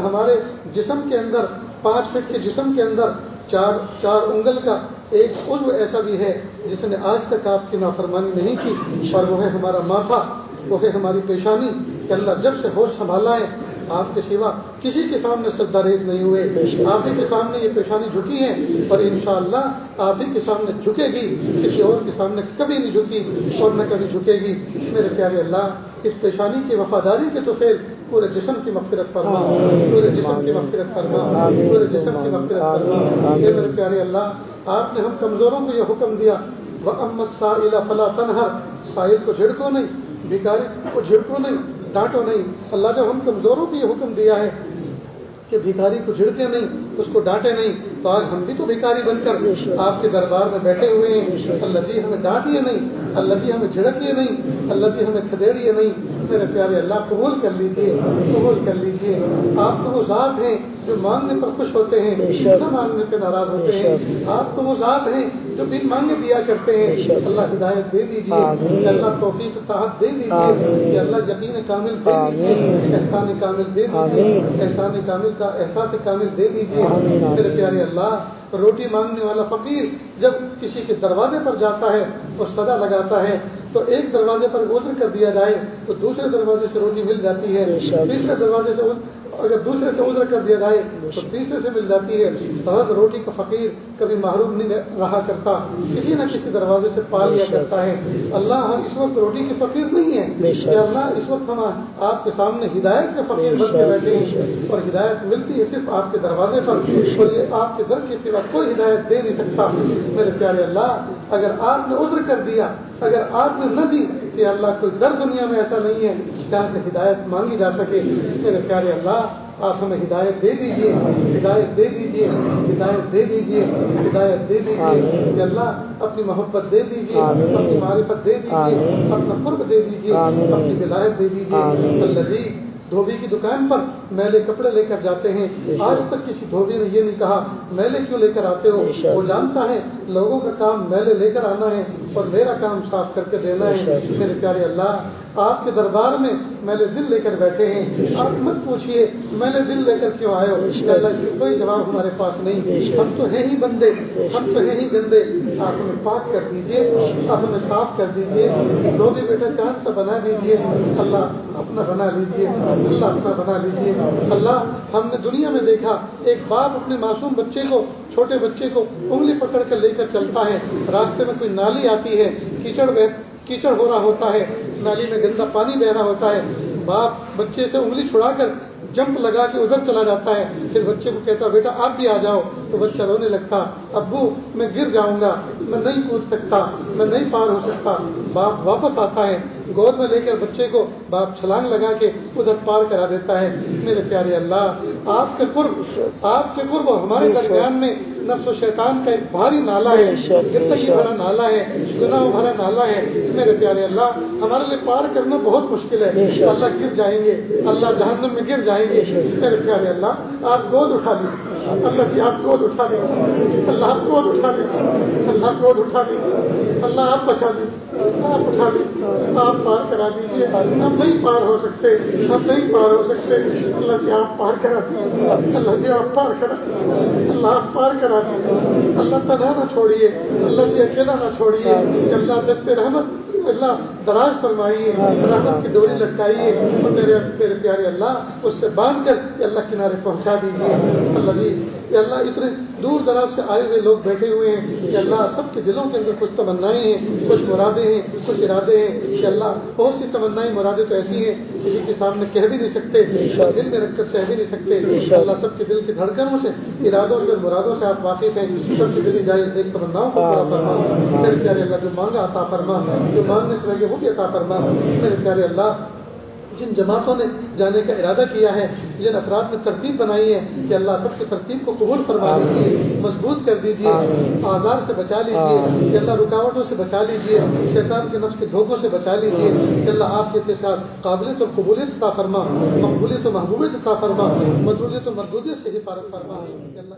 ہمارے جسم کے اندر 5 فٹ کے جسم کے اندر 4 انگل کا ایک عضو ایسا بھی ہے جس نے آج تک آپ کی نافرمانی نہیں کی، اور وہ ہے ہمارا ماتھا، وہ ہے ہماری پیشانی. کہ اللہ جب سے ہوش سنبھالا ہے آپ کے سوا کسی کے سامنے سجدہ ریز نہیں ہوئے، آپ ہی کے سامنے یہ پیشانی جھکی ہے اور انشاءاللہ آپ ہی کے سامنے جھکے گی، کسی اور کے سامنے کبھی نہیں جھکی اور نہ کبھی جھکے گی. میرے پیارے اللہ، اس پیشانی کی وفاداری کے توفیل پورے جسم کی مغفرت فرما، پورے جسم کی مغفرت فرما، پورے جسم کی مغفرت فرما. میرے پیارے اللہ، آپ نے ہم کمزوروں کو یہ حکم دیا وَأَمَّا السَّائِلَ فَلَا تَنْهَرْ، سائل کو جھڑکو نہیں، بھکاری کو جھڑکو نہیں، ڈانٹو نہیں. اللہ جب ہم کمزوروں کو یہ حکم دیا ہے کہ بھکاری کو جھڑکے نہیں، اس کو ڈانٹے نہیں، تو آج ہم بھی تو بھکاری بن کر آپ کے دربار میں بیٹھے ہوئے ہیں. اللہ جی ہمیں ڈانٹیے نہیں، اللہ جی ہمیں جھڑکیے نہیں، اللہ جی ہمیں کھدیڑیے نہیں، میرے پیارے اللہ قبول کر لیجیے، قبول کر لیجیے۔ آپ تو وہ ذات ہیں جو مانگنے پر خوش ہوتے ہیں، نہ مانگنے پہ ناراض ہوتے ہیں۔ آپ تو وہ ذات ہیں جو بن مانگے دیا کرتے ہیں۔ اللہ ہدایت دے دیجیے، کہ اللہ توفیق طاعت دے دیجیے، کہ اللہ یقین کامل دے دیجیے، احسان کامل دے دیجیے، احسان کامل کا احساس کامل دے دیجیے۔ میرے پیارے اللہ روٹی مانگنے والا فقیر جب کسی کے دروازے پر جاتا ہے اور صدا لگاتا ہے تو ایک دروازے پر عذر کر دیا جائے تو دوسرے دروازے سے روٹی مل جاتی ہے، تیسرے دروازے سے اگر دوسرے سے عذر کر دیا جائے تو تیسرے سے مل جاتی ہے۔ ہر روٹی کا فقیر کبھی محروم نہیں رہا کرتا، کسی نہ کسی دروازے سے پا لیا کرتا ہے۔ اللہ ہم اس وقت روٹی کے فقیر نہیں ہیں کہ اللہ اس وقت ہم آپ کے سامنے ہدایت کے فقیر بن کے بیٹھے ہیں اور ہدایت ملتی ہے صرف آپ کے دروازے پر، اور یہ آپ کے در کے سوا کوئی ہدایت دے نہیں سکتا۔ میرے پیارے اللہ اگر آپ نے عذر کر دیا، اگر آپ نے نہ دی کہ اللہ کوئی در دنیا میں ایسا نہیں ہے جہاں سے ہدایت مانگی جا سکے۔ میرے پیارے اللہ آپ ہمیں ہدایت دے دیجیے، ہدایت دے دیجیے، ہدایت دے دیجیے، ہدایت دے دیجیے۔ کہ اللہ اپنی محبت دے دیجیے، اپنی معرفت دے دیجیے، اپنا قرب دے دیجیے، اپنی ولایت دے دیجیے۔ اللہ جی دھوبی کی دکان پر میلے کپڑے لے کر جاتے ہیں، آج تک کسی دھوبی نے یہ نہیں کہا میلے کیوں لے کر آتے ہو۔ وہ جانتا ہے لوگوں کا کام میلے لے کر آنا ہے اور میرا کام صاف کر کے دینا ہے۔ میرے پیارے اللہ آپ کے دربار میں میلے دل لے کر بیٹھے ہیں، آپ مت پوچھیے میلے دل لے کر کیوں آئے ہو، اللہ اس کا کوئی جواب ہمارے پاس نہیں۔ ہم تو ہیں ہی بندے، ہم تو ہیں ہی گندے، آپ ہمیں پاک کر دیجیے، آپ ہمیں صاف کر دیجیے، دھوبی بیٹا چاند سا بنا دیجیے، اللہ اپنا بنا لیجیے، اللہ اپنا بنا لیجیے۔ اللہ ہم نے دنیا میں دیکھا ایک باپ اپنے معصوم بچے کو، چھوٹے بچے کو انگلی پکڑ کر لے کر چلتا ہے، راستے میں کوئی نالی آتی ہے، کیچڑ ہو رہا ہوتا ہے، نالی میں گندا پانی بہ رہا ہوتا ہے، باپ بچے سے انگلی چھڑا کر جمپ لگا کے ادھر چلا جاتا ہے، پھر بچے کو کہتا بیٹا آپ بھی آ جاؤ، تو بچہ رونے لگتا ابو میں گر جاؤں گا، میں نہیں کود سکتا، میں نہیں پار ہو سکتا۔ باپ واپس آتا ہے، گود میں لے کر بچے کو باپ چھلانگ لگا کے ادھر پار کرا دیتا ہے۔ میرے پیارے اللہ آپ کے قرب ہمارے درمیان میں نفس و شیطان کا ایک بھاری نالا ہے، گندگی بھرا نالا ہے، گناہ بھرا نالا ہے۔ میرے پیارے اللہ ہمارے لیے پار کرنا بہت مشکل ہے، اللہ گر جائیں گے، اللہ جہنم میں گر جائیں گے۔ میرے پیارے اللہ آپ گود اٹھا لیجیے، اللہ جی آپ گود اٹھا لیجیے، اللہ آپ گود اٹھا لیجیے، اللہ گود اٹھا لیجیے، اللہ آپ بچا لیجیے، آپ اٹھا لیجیے، آپ پار کرا دیجیے۔ ہم نہیں پار ہو سکتے، ہم نہیں پار ہو سکتے، اللہ جی آپ پار کرا دیجیے، اللہ جی آپ پار کرا دیجیے، اللہ آپ پار کرا دیجیے، اللہ تنہا نہ چھوڑیے، اللہ جی اکیلا نہ چھوڑیے، اللہ دستے رحمت اللہ دراز فرمائیے، رحمت کی ڈوری لٹکائیے اور میرے پیارے اللہ اس سے باندھ کر اللہ کنارے پہنچا دیجیے۔ اللہ جی اللہ اتنے دور دراز سے آئے ہوئے لوگ بیٹھے ہوئے ہیں کہ اللہ سب کے دلوں کے اندر کچھ تمنائیں ہیں، کچھ مرادیں ہیں، کچھ ارادے ہیں کہ اللہ بہت سی تمنائیں مرادیں تو ایسی ہیں کسی کے سامنے کہہ بھی نہیں سکتے، دل میں رکھ کر سہ بھی نہیں سکتے۔ اللہ سب کے دل کی دھڑکنوں سے، ارادوں سے، مرادوں سے آپ واقف ہیں، سب کی دلی جائز ایک تمناؤں کو پورا فرما۔ میرے پیارے اللہ جو مانگا عطا فرما، جو مانگنے سے لگے وہ بھی عطا فرما۔ میرے پیارے اللہ جن جماعتوں نے جانے کا ارادہ کیا ہے، جن افراد نے ترتیب بنائی ہے کہ اللہ سب کی ترتیب کو قبول فرما لیجیے، مضبوط کر دیجیے، آزار سے بچا لیجیے، کہ اللہ رکاوٹوں سے بچا لیجیے، شیطان کے نفس کے دھوکوں سے بچا لیجیے، کہ اللہ آپ کے ساتھ قابلیت اور قبولیت عطا فرما، مقبولیت و محبوبیت عطا فرما، مطلوبیت و مردودیت سے حفاظت فرما، کہ اللہ